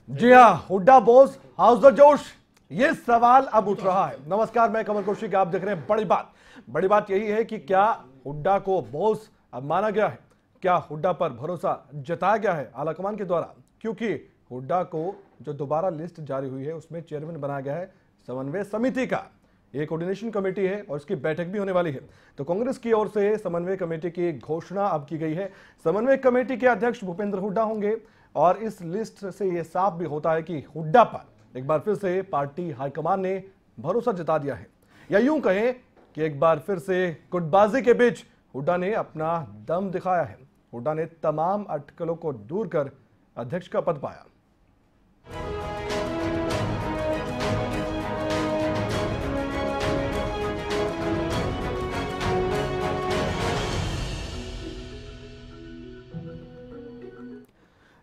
जी हाँ, Hooda boss house the जोश, ये सवाल अब उठ रहा है। नमस्कार, मैं कमल कौशिक, आप देख रहे हैं बड़ी बात। बड़ी बात यही है कि क्या हुड्डा को बॉस अब माना गया है, क्या हुड्डा पर भरोसा जताया गया है आलाकमान के द्वारा, क्योंकि हुड्डा को जो दोबारा लिस्ट जारी हुई है उसमें चेयरमैन बनाया गया है समन्वय समिति का। ये कोऑर्डिनेशन कमेटी है और इसकी बैठक भी होने वाली है। तो कांग्रेस की ओर से समन्वय कमेटी की घोषणा अब की गई है। समन्वय कमेटी के अध्यक्ष भूपेंद्र हुड्डा होंगे और इस लिस्ट से यह साफ भी होता है कि हुड्डा पर एक बार फिर से पार्टी हाईकमान ने भरोसा जता दिया है, या यूं कहें कि एक बार फिर से गुटबाजी के बीच हुड्डा ने अपना दम दिखाया है। हुड्डा ने तमाम अटकलों को दूर कर अध्यक्ष का पद पाया।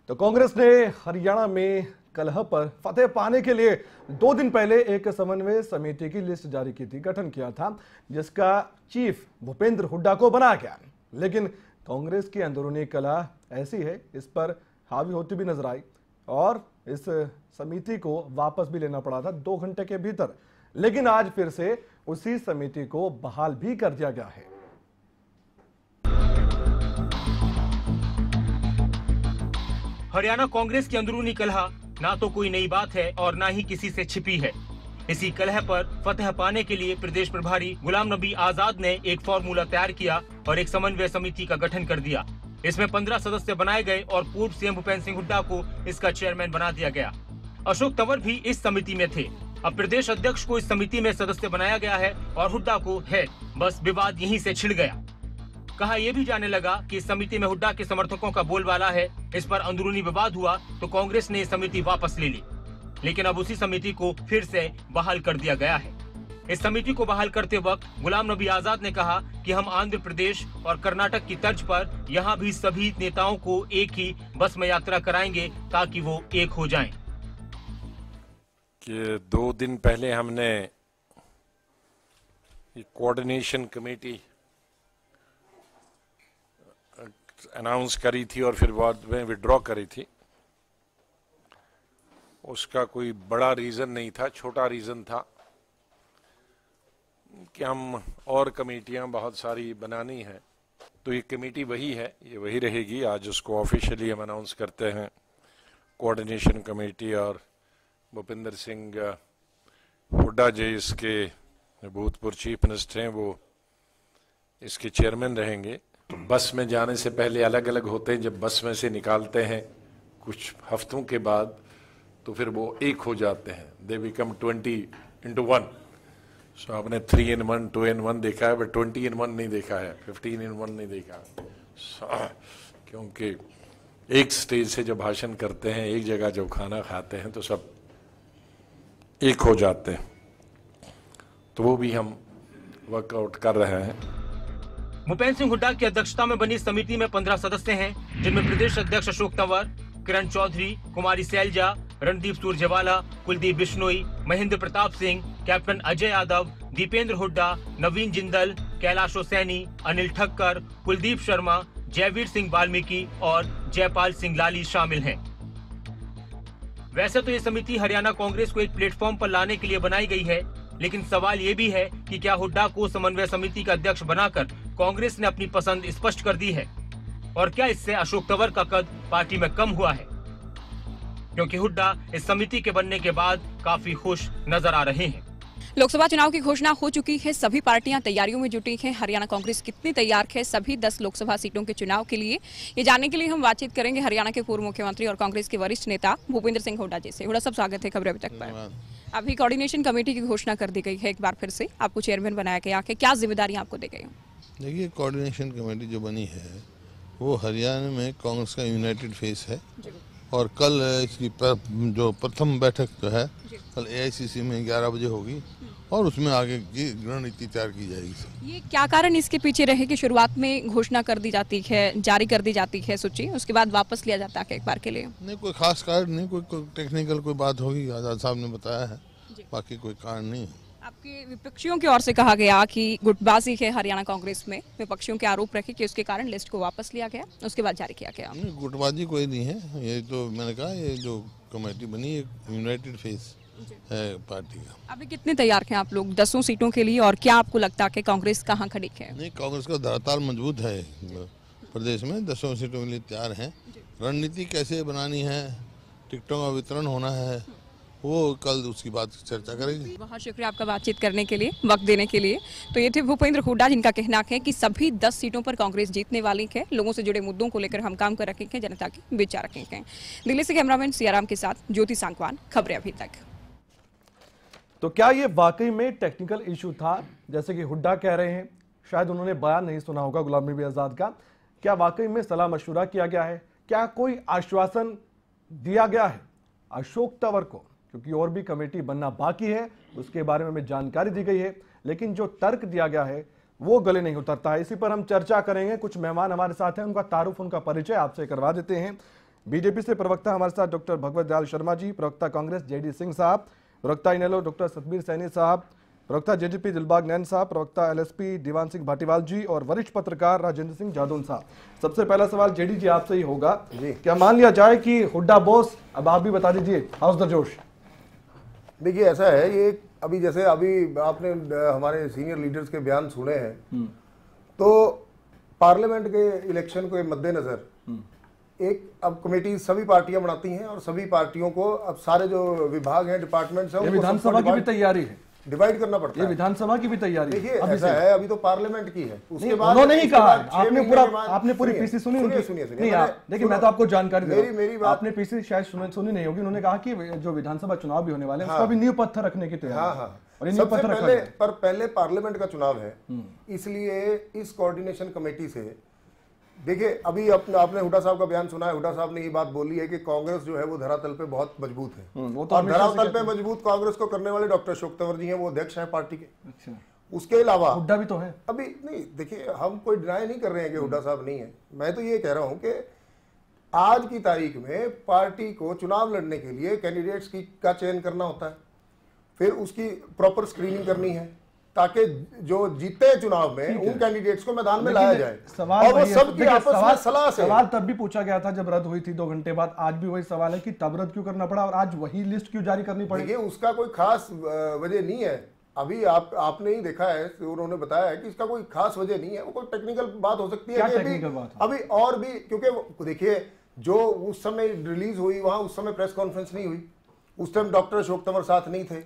तो कांग्रेस ने हरियाणा में कलह पर फतेह पाने के लिए 2 दिन पहले एक समन्वय समिति की लिस्ट जारी की थी, गठन किया था, जिसका चीफ भूपेंद्र हुड्डा को बनाया गया। लेकिन कांग्रेस की अंदरूनी कलह ऐसी है, इस पर हावी होती भी नजर आई और इस समिति को वापस भी लेना पड़ा था 2 घंटे के भीतर। लेकिन आज फिर से उसी समिति को बहाल भी कर दिया गया है। हरियाणा कांग्रेस की अंदरूनी कलह ना तो कोई नई बात है और ना ही किसी से छिपी है। इसी कलह पर फतह पाने के लिए प्रदेश प्रभारी गुलाम नबी आजाद ने एक फॉर्मूला तैयार किया और एक समन्वय समिति का गठन कर दिया। इसमें 15 सदस्य बनाए गए और पूर्व सीएम भूपेंद्र सिंह हुड्डा को इसका चेयरमैन बना दिया गया। अशोक तंवर भी इस समिति में थे। अब प्रदेश अध्यक्ष को इस समिति में सदस्य बनाया गया है और हुड्डा को है। बस विवाद यहीं से छिड़ गया। कहा यह भी जाने लगा कि इस समिति में हुड्डा के समर्थकों का बोलबाला है। इस पर अंदरूनी विवाद हुआ तो कांग्रेस ने समिति वापस ले ली, लेकिन अब उसी समिति को फिर से बहाल कर दिया गया है। इस समिति को बहाल करते वक्त गुलाम नबी आजाद ने कहा कि हम आंध्र प्रदेश और कर्नाटक की तर्ज पर यहाँ भी सभी नेताओं को एक ही बस में यात्रा कराएंगे ताकि वो एक हो जाएं। कि 2 दिन पहले हमने कोऑर्डिनेशन कमेटी अनाउंस करी थी और फिर बाद में विड्रॉ करी थी। उसका कोई बड़ा रीज़न नहीं था, छोटा रीज़न था कि हम और कमेटियां बहुत सारी बनानी हैं। तो ये कमेटी वही है, ये वही रहेगी। आज उसको ऑफिशियली हम अनाउंस करते हैं। कोऑर्डिनेशन कमेटी और भूपेंद्र सिंह हुड्डा जी इसके भूतपूर्व चीफ मिनिस्टर हैं, वो इसके चेयरमैन रहेंगे। तो बस में जाने से पहले अलग अलग होते हैं, जब बस में से निकालते हैं कुछ हफ्तों के बाद तो फिर वो एक हो जाते हैं। They become 20:1। सो आपने 3-in-1 2-in-1 देखा है, बट 20-in-1 नहीं देखा है, 15-in-1 नहीं देखा है। क्योंकि एक स्टेज से जब भाषण करते हैं, एक जगह जब खाना खाते हैं तो सब एक हो जाते हैं। तो वो भी हम वर्कआउट कर रहे हैं। भूपेंद्र सिंह हुड्डा की अध्यक्षता में बनी समिति में 15 सदस्य हैं, जिनमें प्रदेश अध्यक्ष अशोक तंवर, किरण चौधरी, कुमारी सैलजा, रणदीप सुरजेवाला, कुलदीप बिश्नोई, महेंद्र प्रताप सिंह, कैप्टन अजय यादव, दीपेंद्र हुड्डा, नवीन जिंदल, कैलाश सैनी, अनिल ठक्कर, कुलदीप शर्मा, जयवीर सिंह वाल्मीकि और जयपाल सिंह लाली शामिल हैं। वैसे तो ये समिति हरियाणा कांग्रेस को एक प्लेटफॉर्म पर लाने के लिए बनाई गई है, लेकिन सवाल ये भी है कि क्या हुड्डा को समन्वय समिति का अध्यक्ष बनाकर कांग्रेस ने अपनी पसंद स्पष्ट कर दी है, और क्या इससे अशोक तंवर का कद पार्टी में कम हुआ है, क्योंकि हुड्डा इस समिति के बनने के बाद काफी खुश नजर आ रहे हैं। लोकसभा चुनाव की घोषणा हो चुकी है, सभी पार्टियां तैयारियों में जुटी हैं। हरियाणा कांग्रेस कितनी तैयार है सभी 10 लोकसभा सीटों के चुनाव के लिए, ये जानने के लिए हम बातचीत करेंगे हरियाणा के पूर्व मुख्यमंत्री और कांग्रेस के वरिष्ठ नेता भूपेंद्र सिंह हुड्डा जी से। हुड्डा साहब, स्वागत है खबरें अभी तक पर। अभी कोऑर्डिनेशन कमेटी की घोषणा कर दी गई है, एक बार फिर से आपको चेयरमैन बनाया गया है, क्या जिम्मेदारी आपको दी गई? देखिए, कोऑर्डिनेशन कमेटी जो बनी है वो हरियाणा में कांग्रेस का यूनाइटेड फेस है और कल इसकी जो प्रथम बैठक जो है कल एआईसीसी में 11 बजे होगी और उसमें आगे की रणनीति तैयार की जाएगी। ये क्या कारण इसके पीछे रहे कि शुरुआत में घोषणा कर दी जाती है, जारी कर दी जाती है सूची, उसके बाद वापस लिया जाता है एक बार के लिए? नहीं, कोई खास कारण नहीं, कोई टेक्निकल कोई बात होगी, आजाद साहब ने बताया है, बाकी कोई कारण नहीं है। आपके विपक्षियों की ओर से कहा गया कि गुटबाजी है हरियाणा कांग्रेस में, विपक्षियों के आरोप रखे कि उसके कारण लिस्ट को वापस लिया गया, उसके बाद जारी किया गया। गुटबाजी कोई नहीं है, ये तो मैंने कहा, ये जो कमेटी बनी, एक यूनाइटेड फेस है पार्टी का। अभी कितने तैयार हैं आप लोग 10 सीटों के लिए, और क्या आपको लगता है कि कांग्रेस कहाँ खड़ी है? नहीं, कांग्रेस का धरातल मजबूत है प्रदेश में, 10 सीटों के लिए तैयार हैं। रणनीति कैसे बनानी है, टिकटों का वितरण होना है, वो कल उसकी बात चर्चा करेंगे। बहुत शुक्रिया आपका बातचीत करने के लिए, वक्त देने के लिए। तो ये थे भूपेंद्र हुड्डा, जिनका कहना है कि सभी 10 सीटों पर कांग्रेस जीतने वाली है। लोगों से जुड़े मुद्दों को लेकर हम काम कर रखेंगे, जनता के बीच रखेंगे। दिल्ली से कैमरामैन सियाराम के साथ ज्योति सांगवान, खबरें अभी तक। तो क्या ये वाकई में टेक्निकल इशू था, जैसे कि हुड्डा कह रहे हैं? शायद उन्होंने बयान नहीं सुना होगा गुलाम नबी आजाद का। क्या वाकई में सलाह मशवरा किया गया है? क्या कोई आश्वासन दिया गया है अशोक तंवर को? क्योंकि और भी कमेटी बनना बाकी है, उसके बारे में हमें जानकारी दी गई है, लेकिन जो तर्क दिया गया है वो गले नहीं उतरता है। इसी पर हम चर्चा करेंगे। कुछ मेहमान हमारे साथ हैं, उनका तारुफ, उनका परिचय आपसे करवा देते हैं। बीजेपी से प्रवक्ता हमारे साथ डॉक्टर भगवत दयाल शर्मा जी, प्रवक्ता कांग्रेस जेडी सिंह साहब, प्रवक्ता इनेलो डॉक्टर सतबीर सैनी साहब, प्रवक्ता जेजेपी दिलबाग नैन साहब, प्रवक्ता एलएसपी दीवान सिंह भाटीवाल जी और वरिष्ठ पत्रकार राजेंद्र सिंह जादौन साहब। सबसे पहला सवाल जेडी जी आपसे ही होगा जी। क्या मान लिया जाए कि हुड्डा बॉस, अब आप भी बता दीजिए, हाउस द जोश? देखिए ऐसा है, ये अभी जैसे अभी आपने हमारे सीनियर लीडर्स के बयान सुने हैं, तो पार्लियामेंट के इलेक्शन के मद्देनजर एक अब कमेटी सभी पार्टियां बनाती हैं और सभी पार्टियों को अब सारे जो विभाग हैं, डिपार्टमेंट्स हैं, विधानसभा की भी तैयारी है, डिवाइड करना पड़ता है। विधानसभा की भी तैयारी देखिए ऐसा है, अभी तो पार्लियामेंट की है, उसके बाद उन्होंने ही कहा, आपने पूरी पीसी सुनी? सुनिए देखिए मैं तो आपको जानकारी दे रहा हूं, आपने पीसी शायद सुनी नहीं होगी। उन्होंने कहा कि जो विधानसभा चुनाव भी होने वाले हैं, उसका भी नींव पत्थर रखने की तैयारी है। और नींव पत्थर रखा पर पहले पार्लियामेंट का चुनाव है, इसलिए इस कोऑर्डिनेशन कमेटी से देखिए अभी आपने हुड्डा साहब का बयान सुना है। हुड्डा साहब ने ये बात बोली है कि कांग्रेस जो है वो धरातल पे बहुत मजबूत है, और धरातल पे मजबूत कांग्रेस को करने वाले डॉक्टर अशोक तंवर जी हैं, वो अध्यक्ष हैं पार्टी के। अच्छा। उसके अलावा हुड्डा भी तो है अभी नहीं। देखिए हम कोई डिनाई नहीं कर रहे हैं कि हुड्डा साहब नहीं है, मैं तो ये कह रहा हूं कि आज की तारीख में पार्टी को चुनाव लड़ने के लिए कैंडिडेट्स का चयन करना होता है, फिर उसकी प्रॉपर स्क्रीनिंग करनी है, ताकि जो जीते चुनाव में उन कैंडिडेट्स को मैदान में लाया जाए। सवाल और वो सबकी आपस में सलाह से। सवाल तब भी पूछा गया था जब रद्द हुई थी 2 घंटे बाद। आज भी वही सवाल है कि तब रद्द क्यों करना पड़ा और आज वही लिस्ट क्यों जारी करनी पड़ी? देखिए उसका कोई खास वजह नहीं है। अभी आपने ही देखा है, उन्होंने बताया है कि इसका कोई खास वजह नहीं है, वो कोई टेक्निकल बात हो सकती है। अभी और भी, क्योंकि देखिए जो उस समय रिलीज हुई वहां उस समय प्रेस कॉन्फ्रेंस नहीं हुई, उस टाइम डॉक्टर अशोक तंवर साथ नहीं थे,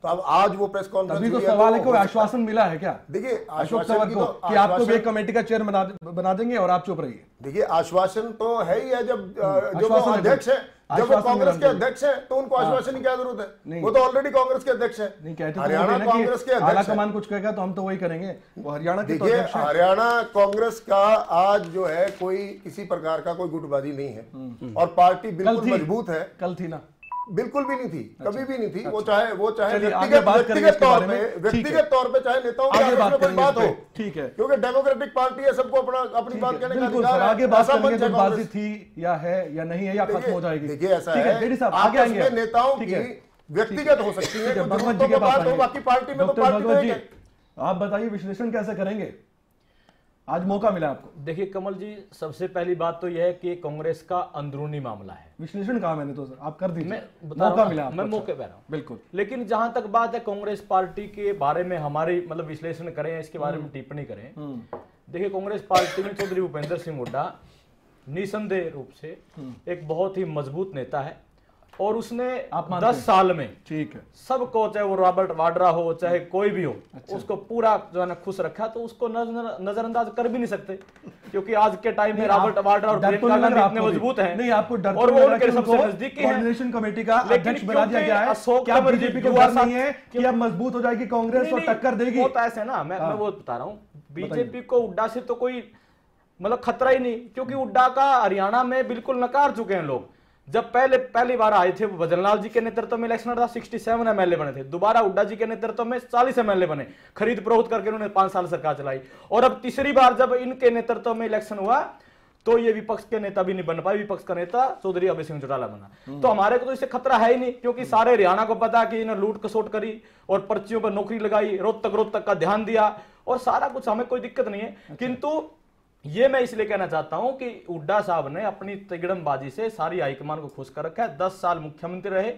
तो अब आज वो प्रेस कॉन्फ्रेंस तो सवाल है कि आश्वासन मिला है क्या? देखिए अशोक तंवर को कि आपको एक कमेटी का चेयर बना देंगे और आप चुप रहिए। देखिए आश्वासन तो है ही है, जब वो अध्यक्ष है, जब वो कांग्रेस के अध्यक्ष हैं तो उनको आश्वासन की क्या जरूरत है? वो तो ऑलरेडी कांग्रेस के अध्यक्ष हैं। नहीं कहते हरियाणा कांग्रेस के आला अध्यक्ष कमान कुछ कहेगा तो हम तो वही करेंगे। वो हरियाणा के देखिए हरियाणा कांग्रेस का आज जो है कोई किसी प्रकार का कोई गुटबाजी नहीं है और पार्टी बिल्कुल मजबूत है। कल थी ना? बिल्कुल भी नहीं थी, कभी भी नहीं थी। वो चाहे व्यक्तिगत तौर पे चाहे नेताओं के कोई बात हो, ठीक है, क्योंकि डेमोक्रेटिक पार्टी है, सबको अपनी बात कहने का अधिकार है। आगे बात करेंगे गुटबाजी थी या है या नहीं है या खत्म हो जाएगी। देखिए ऐसा है, आगे आएंगे नेताओं की व्यक्तिगत हो सकती है, भगवत जी के बात हो, बाकी पार्टी में तो पार्टी। आप बताइए विश्लेषण कैसे करेंगे? आज मौका मिला आपको। देखिए कमल जी, सबसे पहली बात तो यह है कि कांग्रेस का अंदरूनी मामला है। विश्लेषण कहा मैंने तो सर, आप कर दीजिए। मैं बता रहा हूं, मैं मौके पे रहा हूं बिल्कुल। लेकिन जहां तक बात है कांग्रेस पार्टी के बारे में हमारी मतलब विश्लेषण करें, इसके बारे में टिप्पणी करें, देखिए कांग्रेस पार्टी में चौधरी भूपेंद्र सिंह हुड्डा निसंदेह रूप से एक बहुत ही मजबूत नेता है और उसने 10 साल में, ठीक है, सबको, चाहे वो रॉबर्ट वाड्रा हो चाहे कोई भी हो, उसको पूरा जो है ना खुश रखा। तो उसको नजरअंदाज कर भी नहीं सकते, क्योंकि आज के टाइम में रॉबर्ट वाड्रा और प्रियंका गांधी इतने मजबूत हैं। नहीं, आपको डर और वो उनके सबसे नजदीकी हैं। कोऑर्डिनेशन कमेटी का अध्यक्ष बना दिया गया है, क्या बीजेपी को डर नहीं है कि अब मजबूत हो जाएगी कांग्रेस और टक्कर देगी? वो तो ऐसे ना, मैं वो बता रहा हूँ, बीजेपी को हुड्डा से तो कोई मतलब खतरा ही नहीं, क्योंकि हुड्डा का हरियाणा में बिल्कुल नकार चुके हैं लोग। जब पहली बार आए थे भजनलाल जी के नेतृत्व में इलेक्शन था, 67 एमएलए बने थे। दोबारा हुड्डा जी के नेतृत्व में 40 एमएलए बने, खरीद फरोख्त करके उन्होंने 5 साल सरकार चलाई। और अब तीसरी बार जब इनके नेतृत्व में इलेक्शन हुआ तो ये विपक्ष के नेता भी नहीं बन पाए, विपक्ष का नेता चौधरी अभय सिंह चौटाला बना। तो हमारे को तो इससे खतरा है ही नहीं, क्योंकि सारे हरियाणा को पता कि इन्होंने लूट खसोट करी और पर्चियों पर नौकरी लगाई, रोहतक का ध्यान दिया और सारा कुछ, हमें कोई दिक्कत नहीं है। किंतु ये मैं इसलिए कहना चाहता हूं कि हुड्डा साहब ने अपनी तिगड़मबाजी से सारी हाईकमान को खुश कर रखा है। 10 साल मुख्यमंत्री रहे,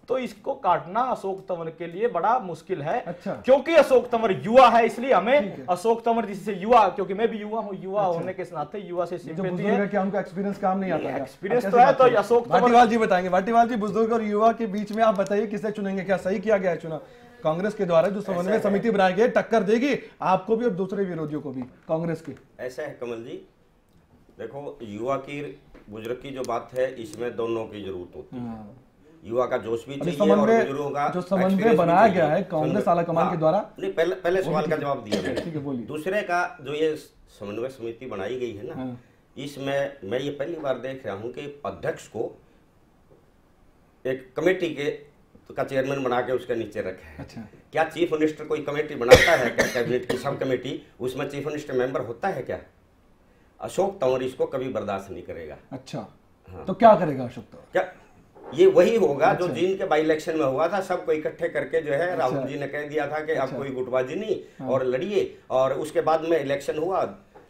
तो इसको काटना अशोक तंवर के लिए बड़ा मुश्किल है। अच्छा। क्योंकि अशोक तंवर युवा है, इसलिए हमें अशोक तंवर जिससे युवा, क्योंकि मैं भी युवा हूं, युवा होने के नाते युवा से सिंपैथी है। क्या उनका एक्सपीरियंस काम नहीं आता? एक्सपीरियंस तो है, तो अशोक तंवर। भाटीवाल जी बताएंगे। भाटीवाल जी, बुजुर्ग और युवा के बीच में आप बताइए किसे चुनेंगे? क्या सही किया गया है चुनाव? कांग्रेस के द्वारा जो समन्वय समिति बनाई गई टक्कर देगी आपको भी और दूसरे विरोधियों को भी कांग्रेस की? ऐसा है कमल जी, देखो युवा की बुजुर्ग की जो बात है, इसमें दोनों की जरूरत होती है। युवा का जोश भी चाहिए और बुजुर्गों का जो समन्वय बनाया गया है कांग्रेस आलाकमान के द्वारा। नहीं, पहले सवाल का जवाब दिया मैंने। ठीक है, बोलिए। दूसरे का जो ये समन्वय समिति बनाई गई है ना, इसमें मैं ये पहली बार देख रहा हूं कि अध्यक्ष को एक कमेटी का चेयरमैन बना के उसके नीचे रखा है। अच्छा। क्या चीफ मिनिस्टर कोई कमेटी बनाता है क्या? कैबिनेट की सब कमेटी, उसमें चीफ मिनिस्टर मेंबर होता है क्या? अशोक तंवर इसको कभी बर्दाश्त नहीं करेगा। अच्छा। हाँ। तो क्या करेगा अशोक तंवर? क्या ये वही होगा जो जींद के बाई इलेक्शन में हुआ था, सबको इकट्ठे करके जो है राहुल जी ने कह दिया था कि अब कोई गुटबाजी नहीं और लड़िए, और उसके बाद में इलेक्शन हुआ,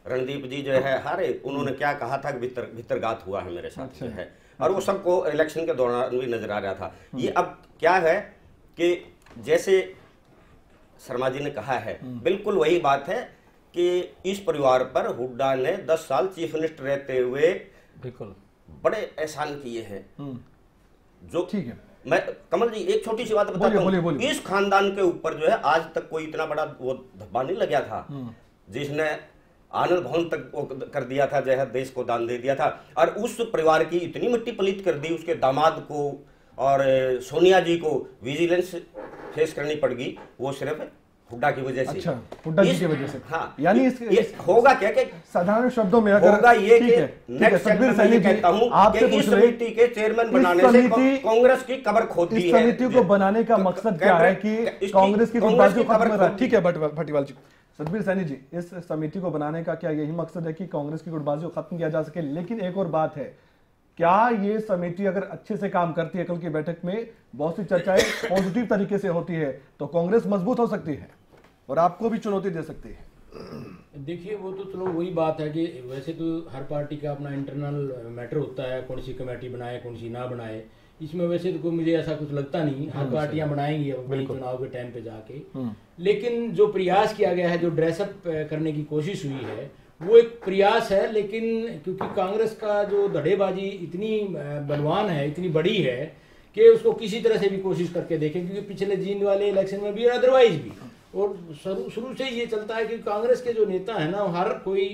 रणदीप जी जो है हारे, उन्होंने क्या कहा था कि भीतरघात हुआ है मेरे साथ जो है, और वो सबको इलेक्शन के दौरान भी नजर आ रहा था। ये अब क्या है कि जैसे शर्मा जी ने कहा है, बिल्कुल वही बात है कि इस परिवार पर हुड्डा ने 10 साल चीफ मिनिस्टर रहते हुए बिल्कुल बड़े एहसान किए हैं। जो ठीक है, मैं कमल जी एक छोटी सी बात बताता हूं, इस खानदान के ऊपर जो है आज तक कोई इतना बड़ा वो धब्बा नहीं लगा था जिसने आनंद भवन तक वो कर दिया था, जो है देश को दान दे दिया था, और उस परिवार की इतनी मिट्टी पलीत कर दी, उसके दामाद को और सोनिया जी को विजिलेंस फेस करनी पड़ गई, वो सिर्फ हुड्डा की वजह से। अच्छा, हुड्डा जी की वजह से। हाँ, यानी ये होगा क्या कि साधारण शब्दों में अगर होगा ये कि नेक्स्ट सेगमेंट में ये कहता हूं कि इस समिति के चेयरमैन बनाने से कांग्रेस की कब्र खोदी है। इस समिति को बनाने का मकसद क्या है कि कांग्रेस की गुटबाजी को खत्म करना? ठीक है भट्टीवाल जी, सतबीर सैनी जी, इस समिति को बनाने का क्या यही मकसद है कि कांग्रेस की गुटबाजी को खत्म किया जा सके? लेकिन एक और बात है, क्या ये समिति अगर अच्छे से काम करती है, कल की बैठक में बहुत सी चर्चाएं पॉजिटिव तरीके से होती है, तो कांग्रेस मजबूत हो सकती है और आपको भी चुनौती दे सकती है। देखिए, वो तो चलो वही बात है कि वैसे तो हर पार्टी का अपना इंटरनल मैटर होता है, कौन सी कमेटी बनाए कौन सी ना बनाए। इसमें वैसे तो कोई मुझे ऐसा कुछ लगता नहीं, हर पार्टियां बनाएंगी अपने चुनाव के टाइम पे जाके। लेकिन जो प्रयास किया गया है, जो ड्रेसअप करने की कोशिश हुई है, वो एक प्रयास है। लेकिन क्योंकि कांग्रेस का जो धड़ेबाजी इतनी बलवान है, इतनी बड़ी है कि उसको किसी तरह से भी कोशिश करके देखें, क्योंकि पिछले जींद वाले इलेक्शन में भी और अदरवाइज भी, और शुरू से ये चलता है कि कांग्रेस के जो नेता है ना, हर कोई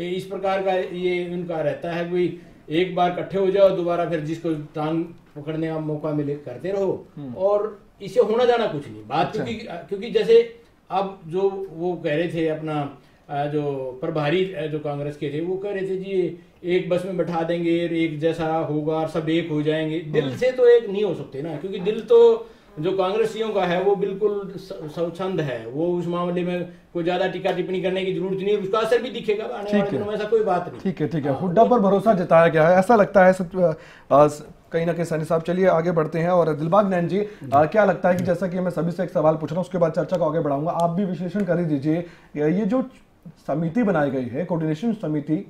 इस प्रकार का ये उनका रहता है, कोई एक बार इकट्ठे हो जाओ, दोबारा फिर जिसको टांग पकड़ने का मौका मिले करते रहो, और इसे होना जाना कुछ नहीं बात। क्योंकि जैसे अब जो वो कह रहे थे, अपना जो प्रभारी जो कांग्रेस के थे, वो कह रहे थे जी एक बस में बैठा देंगे, एक जैसा होगा, सब एक हो जाएंगे। दिल से तो एक नहीं हो सकते ना, क्योंकि दिल तो जो कांग्रेसियों का है वो बिल्कुल स्वच्छंद है, वो उस मामले में कोई ज्यादा टीका टिप्पणी करने की जरूरत नहीं है, उसका असर भी दिखेगा आने वाले दिनों में, ऐसा कोई बात नहीं। ठीक है, हुड्डा पर भरोसा जताया गया है, ऐसा लगता है कहीं ना कहीं। सैनी साहब, चलिए आगे बढ़ते हैं। और दिलबाग नैन जी, क्या लगता है कि जैसा कि मैं सभी से एक सवाल पूछ रहा हूँ, उसके बाद चर्चा को आगे बढ़ाऊंगा, आप भी विश्लेषण कर ही दीजिए। ये जो समिति बनाई गई है, कोऑर्डिनेशन समिति,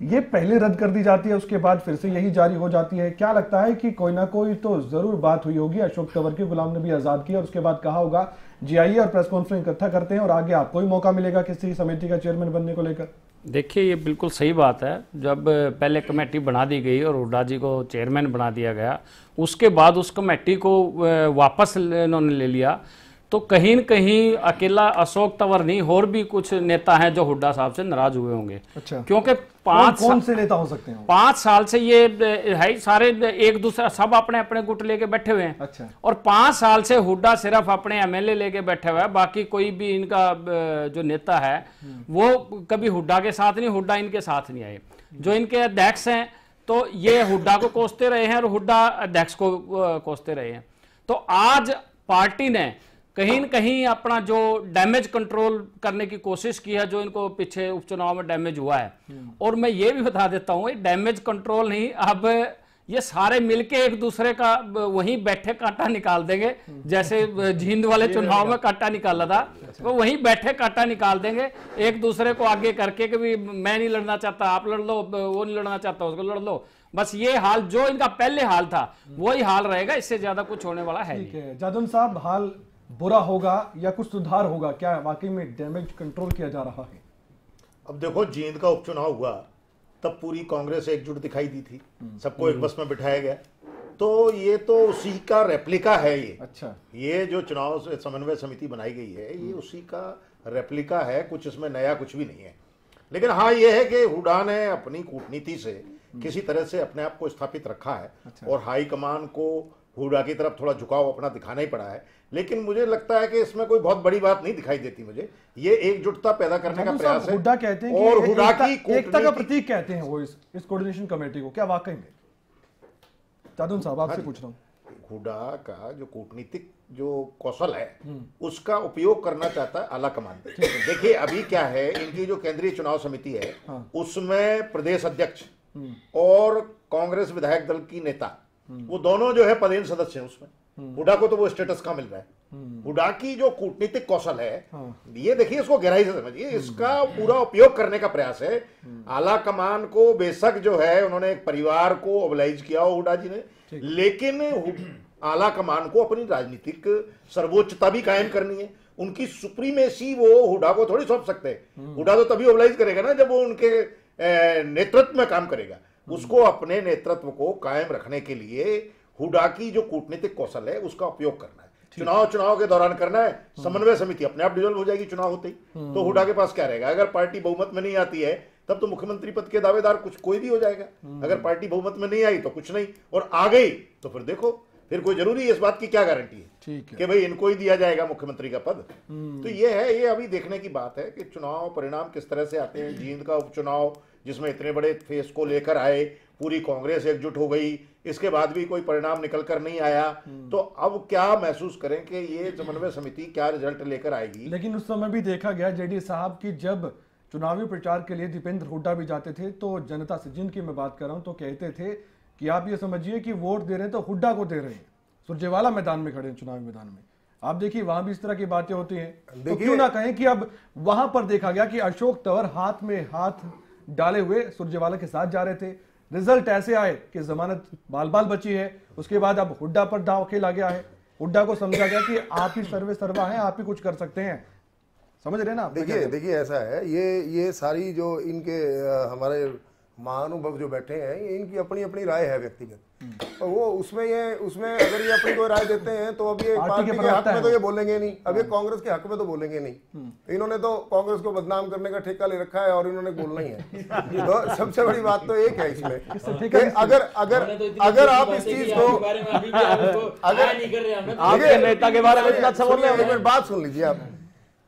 ये पहले रद्द कर दी जाती है, उसके बाद फिर से यही जारी हो जाती है। क्या लगता है कि कोई ना कोई तो जरूर बात हुई होगी अशोक तंवर की, गुलाम नबी आजाद की, और उसके बाद कहा होगा जी आइए और प्रेस कॉन्फ्रेंस इकट्ठा करते हैं और आगे आपको ही मौका मिलेगा किसी समिति का चेयरमैन बनने को लेकर? देखिए, ये बिल्कुल सही बात है। जब पहले कमेटी बना दी गई और हुड्डा जी को चेयरमैन बना दिया गया, उसके बाद उस कमेटी को वापस इन्होंने ले लिया, तो कहीं न कहीं अकेला अशोक तंवर नहीं, और भी कुछ नेता हैं जो हुड्डा साहब से नाराज हुए होंगे। अच्छा। क्योंकि कौन से नेता हो सकते हैं? 5 साल से ये है सारे एक दूसरा सब अपने अपने गुट लेके बैठे हुए हैं। अच्छा। और 5 साल से हुड्डा सिर्फ अपने एमएलए लेके बैठे हुआ है, बाकी कोई भी इनका जो नेता है वो कभी हुड्डा के साथ नहीं, हुड्डा इनके साथ नहीं आए। जो इनके अध्यक्ष हैं तो ये हुड्डा को कोसते रहे हैं और हुड्डा अध्यक्ष को कोसते रहे हैं। तो आज पार्टी ने कहीं न कहीं अपना जो डैमेज कंट्रोल करने की कोशिश की है, जो इनको पीछे उपचुनाव में डैमेज हुआ है। और मैं ये भी बता देता हूं, डैमेज कंट्रोल नहीं, अब ये सारे मिलके एक दूसरे का वहीं बैठे कांटा निकाल देंगे, जैसे जींद वाले चुनाव में कांटा निकाला था, तो वहीं बैठे कांटा निकाल देंगे, एक दूसरे को आगे करके कि भी मैं नहीं लड़ना चाहता आप लड़ लो, वो नहीं लड़ना चाहता उसको लड़ लो। बस ये हाल जो इनका पहले हाल था वही हाल रहेगा, इससे ज्यादा कुछ होने वाला है नहीं। जादव साहब, हाल बुरा होगा या कुछ सुधार होगा? क्या वाकई में डैमेज कंट्रोल किया जा रहा है? अब देखो, जींद का उपचुनाव हुआ तब पूरी कांग्रेस एकजुट दिखाई दी थी, सबको एक बस में बिठाया गया, तो ये तो उसी का रेप्लिका है ये। अच्छा, ये जो चुनाव समन्वय समिति बनाई गई है ये उसी का रेप्लिका है, कुछ इसमें नया कुछ भी नहीं है। लेकिन हाँ, ये है कि हुड्डा ने अपनी कूटनीति से किसी तरह से अपने आप को स्थापित रखा है। अच्छा। और हाईकमान को हुड्डा की तरफ थोड़ा झुकाव अपना दिखाना ही पड़ा है। लेकिन मुझे लगता है कि इसमें कोई बहुत बड़ी बात नहीं दिखाई देती मुझे, ये एकजुटता पैदा करने का प्रयास है। हुड्डा कहते हैं और हुड्डा की एकता का प्रतीक कहते हैं वो इस कोऑर्डिनेशन कमेटी को, क्या वाकई में? जादव साहब, आपसे पूछ रहा हूँ, हुड्डा का जो कूटनीतिक जो कौशल है उसका उपयोग करना चाहता है आला कमान। देखिए अभी क्या है, इनकी जो केंद्रीय चुनाव समिति है उसमें प्रदेश अध्यक्ष और कांग्रेस विधायक दल की नेता वो दोनों जो है पदेन सदस्य हैं उसमें। हुड्डा को तो वो स्टेटस का मिल रहा है। हुड्डा की जो कूटनीतिक कौशल है ये देखिए, इसको गहराई से समझिए, इसका पूरा उपयोग करने का प्रयास है। आला कमान को बेशक जो है उन्होंने एक परिवार को ओबलाइज किया हो हुड्डा जी ने, लेकिन आला कमान को अपनी राजनीतिक सर्वोच्चता भी कायम करनी है। उनकी सुप्रीमेसी वो हुड्डा को थोड़ी सौंप सकते हैं। हुड्डा तो तभी ओबलाइज करेगा ना जब वो उनके नेतृत्व में काम करेगा। उसको अपने नेतृत्व को कायम रखने के लिए हुड्डा की जो कूटनीतिक कौशल है उसका उपयोग करना है। चुनाव के दौरान करना है। समन्वय समिति अपने आप डिसॉल्व हो जाएगी चुनाव होते ही, तो हुड्डा के पास क्या रहेगा? अगर पार्टी बहुमत में नहीं आती है तब तो मुख्यमंत्री पद के दावेदार कोई भी हो जाएगा। अगर पार्टी बहुमत में नहीं आई तो कुछ नहीं, और आ गई तो फिर देखो, फिर कोई जरूरी है इस बात की क्या गारंटी है कि भाई इनको ही दिया जाएगा मुख्यमंत्री का पद? तो ये है, ये अभी देखने की बात है कि चुनाव परिणाम किस तरह से आते हैं। जींद का उपचुनाव जिसमें इतने बड़े फेस को लेकर आए, पूरी कांग्रेस एकजुट हो गई, इसके बाद भी कोई परिणाम निकल कर नहीं आया, तो अब क्या महसूस करें कि ये समन्वय समिति क्या रिजल्ट लेकर आएगी? लेकिन उस समय भी देखा गया जेडी साहब की जब चुनावी प्रचार के लिए दीपेंद्र हुड्डा भी जाते थे तो जनता से, जिनकी मैं बात कर रहा हूं, तो कहते थे कि आप ये समझिए कि वोट दे रहे हैं तो हुड्डा को दे रहे हैं। सुरजेवाला मैदान में खड़े हैं, चुनावी मैदान में, आप देखिए वहां भी इस तरह की बातें होती हैं। तो क्यों ना कहें कि अब वहां पर देखा गया कि अशोक तंवर हाथ में हाथ डाले हुए सुरजेवाला के साथ जा रहे थे। रिजल्ट ऐसे आए कि जमानत बाल बाल बची है, उसके बाद अब हुड्डा पर दाव खेला गया है। हुड्डा को समझा गया कि आप ही सर्वे सर्वा हैं, आप ही कुछ कर सकते हैं। समझ रहे ना? देखिए ऐसा है, ये सारी जो इनके हमारे महानुभव जो बैठे हैं, ये इनकी अपनी अपनी राय है व्यक्तिगत, तो वो उसमें अगर ये अपनी कोई राय देते हैं तो अब ये पार्टी के हक में तो ये बोलेंगे नहीं, अब ये कांग्रेस के हक में तो बोलेंगे नहीं। इन्होंने तो कांग्रेस को बदनाम करने का ठेका ले रखा है और इन्होंने बोलना ही है। तो सबसे बड़ी बात तो एक है इसमें कि अगर आप इस चीज को आपके नेता के बारे में बात सुन लीजिए आप।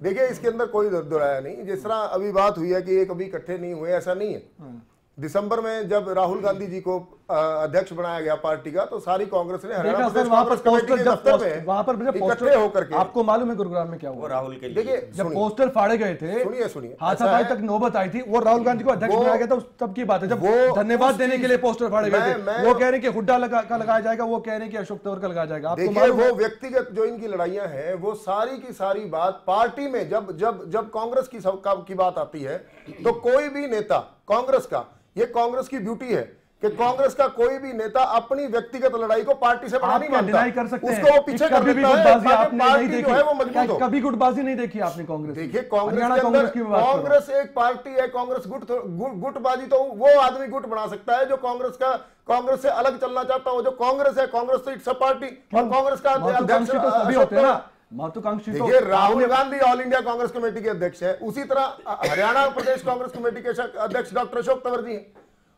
देखिए इसके अंदर कोई दोहराया नहीं, जिस तरह अभी बात हुई है कि ये कभी इकट्ठे नहीं हुए, ऐसा नहीं है। दिसंबर में जब राहुल गांधी जी को अध्यक्ष बनाया गया पार्टी का, तो सारी कांग्रेस ने हरियाणा प्रदेश कांग्रेस कमेटी के दफ्तर में वहां पर इकट्ठे होकर के, आपको मालूम है गुरुग्राम में क्या हुआ? राहुल के देखिए जब पोस्टर फाड़े गए थे, सुनिए हाथापाई तक नौबत आई थी, वो राहुल गांधी को अध्यक्ष बनाया गया था, तब की बात है। जब वो धन्यवाद देने के लिए पोस्टर फाड़े गए थे, वो कह रहे हैं कि हुड्डा का लगाया जाएगा, वो कह रहे हैं कि अशोक तंवर का लगाया जाएगा। देखिए वो व्यक्तिगत जो इनकी लड़ाइयां हैं, वो सारी की सारी बात पार्टी में जब कांग्रेस की बात आती है तो कोई भी नेता कांग्रेस का, ये कांग्रेस की ब्यूटी है कि कांग्रेस का कोई भी नेता अपनी व्यक्तिगत लड़ाई को पार्टी से बड़ा नहीं मानता, कर सकते हैं। उसको पीछे कर देता है। पार्टी जो है वो मजबूत हो। कभी गुटबाजी नहीं देखी आपने कांग्रेस? देखिए कांग्रेस एक पार्टी है, कांग्रेस गुटबाजी तो वो आदमी गुट बना सकता है जो कांग्रेस से अलग चलना चाहता हो। जो कांग्रेस है, कांग्रेस तो इट्स अ पार्टी, और कांग्रेस का अध्यक्ष देखिए Rahul Gandhi all India Congress committee के अध्यक्ष है, उसी तरह हरियाणा प्रदेश कांग्रेस कमेटी के अध्यक्ष डॉक्टर अशोक तंवर जी हैं।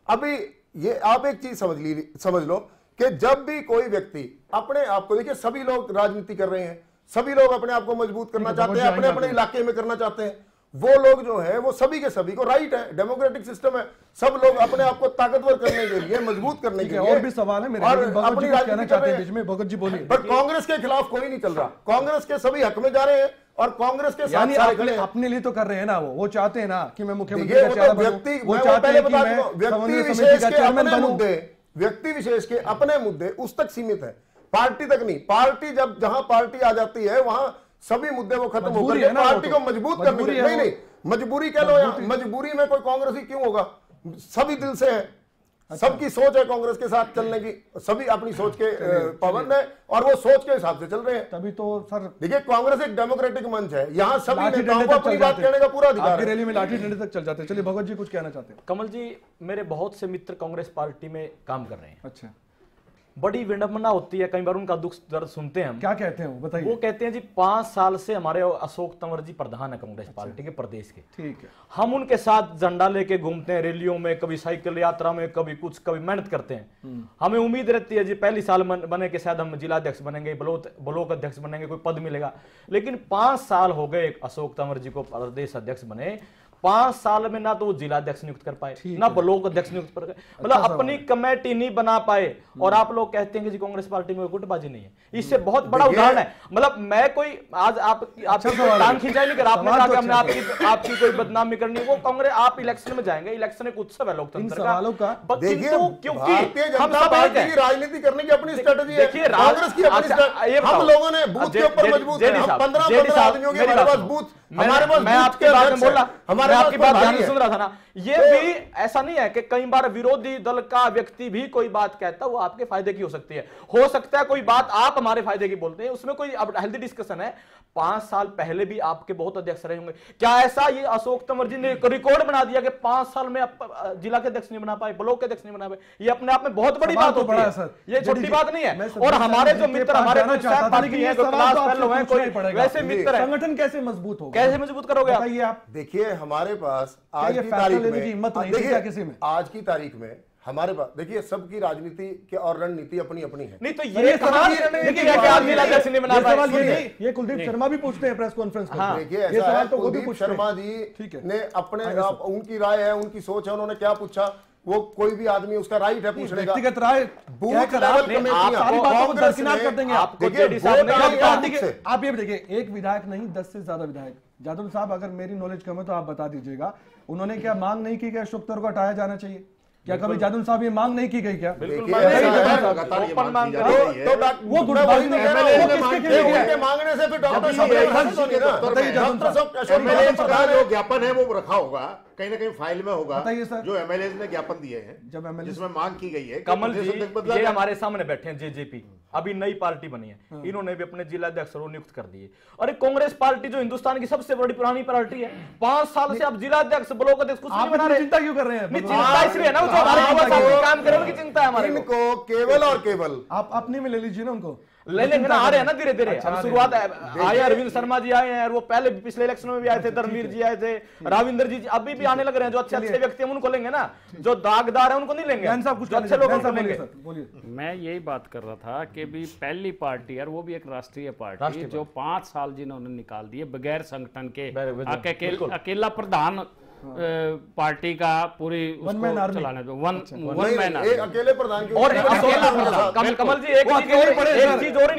अभी ये आप एक चीज समझ लो कि जब भी कोई व्यक्ति अपने आप को, देखिए सभी लोग राजनीति कर रहे हैं, सभी लोग अपने आप को मजबूत करना चाहते हैं, अपने अपने इलाके में करना चाहते हैं। वो लोग जो है वो सभी के सभी को राइट है, डेमोक्रेटिक सिस्टम है, सब लोग अपने आप को ताकतवर करने के लिए, मजबूत करने के लिए। और भी सवाल है मेरे, अपनी राजनीति कर रहे हैं। बीच में भगत जी बोलिए। पर कांग्रेस के खिलाफ कोई नहीं चल रहा, कांग्रेस के सभी हक में जा रहे हैं और कांग्रेस के साथ अपने लिए तो कर रहे हैं ना, वो चाहते हैं ना कि मैं मुख्यमंत्री व्यक्ति विशेष के अपने मुद्दे, व्यक्ति विशेष के अपने मुद्दे उस तक सीमित है, पार्टी तक नहीं। पार्टी जहां पार्टी आ जाती है वहां सभी मुद्दे वो खत्म होकर के पार्टी को मजबूत करने के, नहीं मजबूरी कह लो, मजबूरी में कोई कांग्रेसी क्यों होगा, सभी दिल से है, सबकी सोच है कांग्रेस के साथ चलने की, सभी अपनी सोच के पाबंद है और वो सोच के हिसाब से चल रहे हैं। तभी तो सर देखिए कांग्रेस एक डेमोक्रेटिक मंच है, यहाँ सभी नेताओं को अपनी बात कहने का पूरा अधिकार है। रैली में लाठी डंडे तक चल जाते हैं। चलिए भगवत जी कुछ कहना चाहते हैं। कमल जी, मेरे बहुत से मित्र कांग्रेस पार्टी में काम कर रहे हैं। अच्छा, बड़ी विडंबना होती है, कई बार उनका दुख दर्द सुनते हैं हम। क्या कहते हैं वो बताइए। वो कहते हैं जी 5 साल से हमारे अशोक तंवर जी प्रधान है कांग्रेस पार्टी के प्रदेश के, ठीक है, हम उनके साथ झंडा लेके घूमते हैं रैलियों में, कभी साइकिल यात्रा में, कभी कुछ, कभी मेहनत करते हैं। हमें उम्मीद रहती है जी पहली साल बने के शायद हम जिला अध्यक्ष बनेंगे, ब्लॉक अध्यक्ष बनेंगे, कोई पद मिलेगा। लेकिन 5 साल हो गए अशोक तंवर जी को प्रदेश अध्यक्ष बने, 5 साल में ना तो वो जिला अध्यक्ष नियुक्त कर पाए, ना ब्लॉक अध्यक्ष नियुक्त कर पाए, मतलब अपनी कमेटी नहीं बना पाए। और आप लोग कहते हैं कि जी कांग्रेस पार्टी में गुटबाजी नहीं है, इससे बहुत बड़ा उदाहरण है। मतलब मैं कोई आज आपकी टांग खिंचाई नहीं कर, आपने कहा कि हमने आपकी कोई बदनामी करनी, वो कांग्रेस आप इलेक्शन में जाएंगे, इलेक्शन एक उत्सव है लोकतंत्र का। देखिए क्योंकि हम सब पार्टी की राजनीति करने की अपनी स्ट्रेटजी है, कांग्रेस की अपनी, हम लोगों ने बूथ के ऊपर मजबूत है, 15 आदमियों के हमारे पास बूथ, हमारे पास मैं आपकी बात में बोला, हमारे आपकी बात ध्यान से सुन रहा था ना। ये भी ऐसा नहीं है कि कई बार विरोधी दल का व्यक्ति भी कोई बात कहता है वो आपके फायदे की हो सकती है, हो सकता है कोई बात आप हमारे फायदे की बोलते हैं, उसमें कोई अब हेल्दी डिस्कशन है। 5 साल पहले भी आपके बहुत अध्यक्ष रहे होंगे, क्या ऐसा ये अशोक तंवर जी ने रिकॉर्ड बना दिया कि 5 साल में जिला के अध्यक्ष नहीं बना पाए, ब्लॉक के अध्यक्ष नहीं बना पाए? ये अपने आप में बहुत बड़ी बात होती है, ये छोटी बात नहीं है। और हमारे जो मित्र, हमारे वैसे मित्र है, संगठन कैसे मजबूत होगा, कैसे मजबूत करोगे आप? देखिए हमारे पास आज की तारीख में, आज की तारीख में हमारे पास देखिए सबकी राजनीति के और रणनीति अपनी अपनी है। नहीं तो ये कुलदीप शर्मा भी पूछते हैं प्रेस कॉन्फ्रेंस में। देखिए ऐसा है, कुलदीप शर्मा जी ने अपने उनकी राय है, उनकी सोच है, उन्होंने क्या पूछा वो कोई भी आदमी उसका राइट है पूछने का, व्यक्तिगत राय बूथ लेवल कमेटियां दरकिनार कर देंगे। आप ये देखिए, एक विधायक नहीं 10 से ज्यादा विधायक, जादव साहब अगर मेरी नॉलेज कम है तो आप बता दीजिएगा, उन्होंने क्या मांग नहीं की कि अशोक तंवर को हटाया जाना चाहिए? क्या कभी जादव साहब ये मांग नहीं की गई क्या? बिल्कुल वो गुटबाजी मांगने से फिर डॉक्टर जो ज्ञापन है वो रखा होगा कहीं ना कहीं फाइल में होगा, जो एमएलए ने ज्ञापन दिए हैं, जब एमएलए जिसमें मांग की गई है। कमल जी ये हमारे सामने बैठे हैं जेजेपी, अभी नई पार्टी बनी है, इन्होंने भी अपने जिला अध्यक्ष नियुक्त कर दिए। अरे कांग्रेस पार्टी जो हिंदुस्तान की सबसे बड़ी पुरानी पार्टी है, 5 साल से आप जिला अध्यक्ष, ब्लॉक अध्यक्ष कुछ नहीं बना रहे। चिंता क्यों कर रहे हैं? चिंता इसलिए ना, जो हमारे काम करे उनकी चिंता है हमारे को, केवल और केवल आप अपने में ले लीजिए ना उनको, ले लेंगे ना, आ रहे हैं ना धीरे धीरे। शुरुआत आए अरविंद शर्मा जी आए हैं, वो पहले पिछले इलेक्शन में भी आए थे, धर्मवीर जी आए थे, राविंदर जी अभी भी आने लग रहे हैं। जो अच्छे अच्छे व्यक्ति हैं उनको लेंगे ना, जो दागदार है उनको नहीं लेंगे, जो अच्छे लोग उनको लेंगे। मैं यही बात कर रहा था कि भी पहली पार्टी है वो भी एक राष्ट्रीय पार्टी जो 5 साल जिन्होंने निकाल दिए बगैर संगठन के, अकेला प्रधान पार्टी का पूरी चलाने दो, वन मैन अकेले प्रधान की। और कमल जी एक चीज और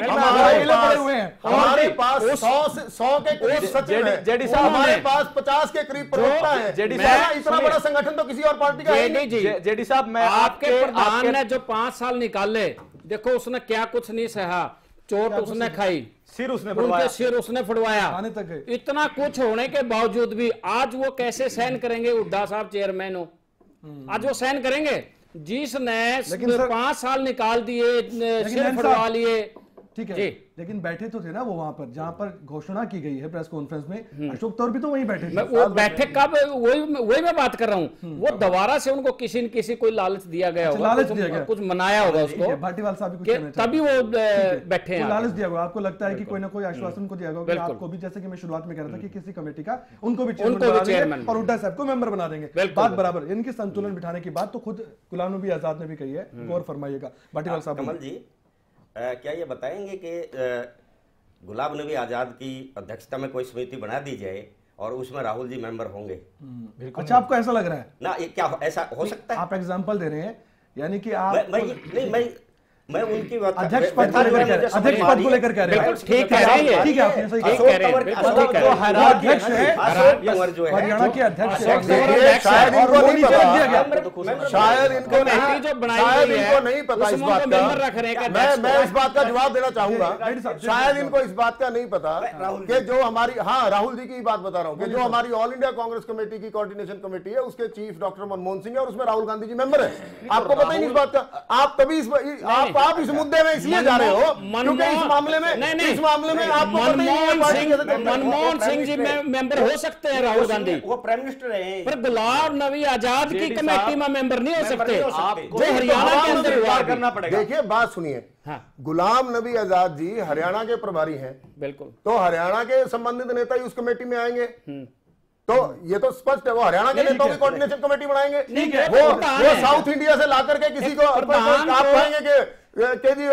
हमारे पास 100 के करीब सचिव है जेडी साहब, हमारे पास 50 के करीब प्रवक्ता है जेडी साहब। इतना बड़ा संगठन तो किसी और पार्टी का है नहीं जी। जेडी साहब, मैं आपके प्रधान ने जो 5 साल निकाले, देखो उसने क्या कुछ नहीं सहा, चोट उसने खाई, सिर उसने फड़वाया, सिर उसने फड़वाया, इतना कुछ होने के बावजूद भी आज वो कैसे सहन करेंगे? हुड्डा साहब चेयरमैन हो, आज वो सहन करेंगे? जिसने 5 साल निकाल दिए, सिर फड़वा लिए, ठीक है, लेकिन बैठे तो थे ना वो वहां पर जहां पर घोषणा की गई है प्रेस कॉन्फ्रेंस में, अशोक तंवर भी तो वहीं बैठे थे। वो बैठे कब? वही मैं बात कर रहा हूँ। वो दोबारा से उनको किसी न किसी कोई लालच दिया गया होगा, लालच दिया गया, कुछ मनाया होगा उसको, भाटीवाल साहब भी कुछ तभी वो बैठे हैं। लालच दिया होगा, आपको लगता है कि कोई ना कोई आश्वासन को दिया होगा आपको भी, जैसे कि मैं शुरुआत में कह रहा था कि किसी कमेटी का उनको भी चेयरमैन और हुड्डा साहब को मेंबर बना देंगे, बात बराबर। इनकी संतुलन बिठाने की बात तो खुद गुलाम नबी आजाद ने भी कही है, गौर फरमाइएगा भाटीवाल साहब। कमल जी क्या ये बताएंगे कि गुलाम नबी आजाद की अध्यक्षता में कोई समिति बना दी जाए और उसमें राहुल जी मेंबर होंगे? अच्छा, आपको ऐसा लग रहा है ना? ये क्या ऐसा हो सकता है? आप एग्जांपल दे रहे हैं, यानी कि आप मैं मैं उनकी बात अध्यक्ष पद को लेकर कह रहे हैं, ठीक कह रहे हैं, ठीक है, आपने सही ठीक कहा। कह रहे हैं, बिल्कुल ठीक कह रहे हैं। जो अध्यक्ष है हरियाणा के अध्यक्ष है, शायद इनको नहीं नीचे रख दिया गया। पता, शायद इनको नहीं पता इस बात का। मैं इस बात का जवाब देना चाहूंगा, शायद इनको इस बात का नहीं पता कि जो हमारी, हाँ राहुल जी की बात बता रहा हूँ कि जो हमारी ऑल इंडिया कांग्रेस कमेटी की कोऑर्डिनेशन कमेटी है उसके चीफ डॉक्टर मनमोहन सिंह है और उसमें राहुल गांधी जी मेंबर है। आपको पता ही नहीं इस बात का। आप तभी आप इस मुद्दे में इसलिए जा रहे हो क्योंकि इस मामले में आपको पता ही नहीं है। मनमोहन सिंह जी मेंबर हो सकते हैं, राहुल गांधी वो प्राइम मिनिस्टर है, पर गुलाम नबी आजाद की कमेटी में मेंबर नहीं हो सकते, जो हरियाणा के अंदर हुआ करना पड़ेगा। देखिए बात सुनिए, गुलाम नबी आजाद जी हरियाणा के प्रभारी हैं, बिल्कुल, तो हरियाणा के संबंधित नेता ही उस कमेटी में आएंगे। तो ये तो स्पष्ट है, वो हरियाणा के नेताओं की कोऑर्डिनेशन कमेटी बनाएंगे। वो साउथ इंडिया से ला करके किसी को आप कहेंगे कि जी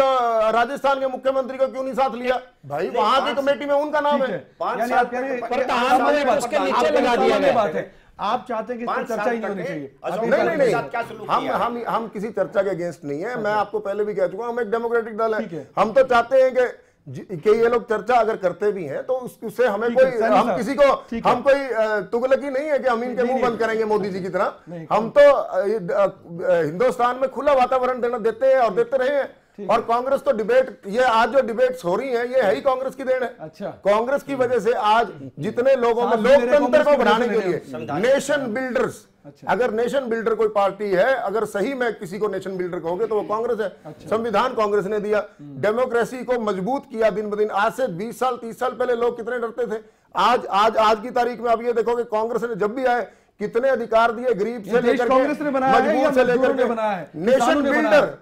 राजस्थान के मुख्यमंत्री को क्यों नहीं साथ लिया? भाई वहां की कमेटी में उनका नाम है। 5 साल उसके नीचे लगा दिया गया बात है। आप चाहते हैं कि इसकी चर्चा ही नहीं होनी चाहिए? नहीं, हम किसी चर्चा के अगेंस्ट नहीं है। मैं आपको पहले भी कह चुका हूं, हम एक डेमोक्रेटिक दल है। हम तो चाहते हैं कि ये लोग चर्चा अगर करते भी हैं तो उससे हमें कोई, हम किसी को, हम कोई तुगलकी नहीं है कि हम इनके मुंह बंद करेंगे मोदी जी की तरह। हम तो हिंदुस्तान में खुला वातावरण देते हैं और देते रहे हैं। और कांग्रेस तो डिबेट, ये आज जो डिबेट्स हो रही हैं ये है ही कांग्रेस की देन है। अच्छा, कांग्रेस की वजह से आज जितने लोगों में लोकतंत्र को बढ़ाने के लिए नेशन बिल्डर्स, अगर नेशन बिल्डर कोई पार्टी है, अगर सही में किसी को नेशन बिल्डर कहोगे तो वो कांग्रेस है। संविधान कांग्रेस ने दिया, डेमोक्रेसी को मजबूत किया दिन ब दिन। आज से 20 साल 30 साल पहले लोग कितने डरते थे। आज की तारीख में आप ये देखोगे कांग्रेस ने जब भी आए कितने अधिकार दिए, गरीब से लेकर कांग्रेस ने बनाया है या मजदूरों ने बनाया है?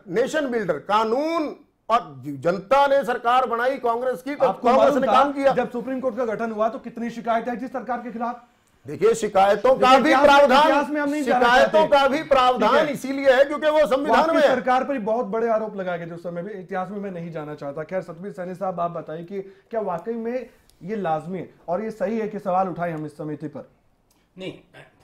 नेशन बिल्डर कानून, और जनता ने सरकार बनाई कांग्रेस की, तो कांग्रेस ने काम किया। जब सुप्रीम कोर्ट का गठन हुआ तो कितनी शिकायतें थी सरकार के खिलाफ? देखिए शिकायतों का भी प्रावधान इसीलिए है क्योंकि वो संविधान में सरकार पर बहुत बड़े आरोप लगाए गए थे उस समय भी। इतिहास में मैं नहीं जाना चाहता। खैर सतबीर सैनी साहब, आप बताइए कि क्या वाकई में ये लाजमी है और ये सही है कि सवाल उठाए हम इस समिति पर? नहीं,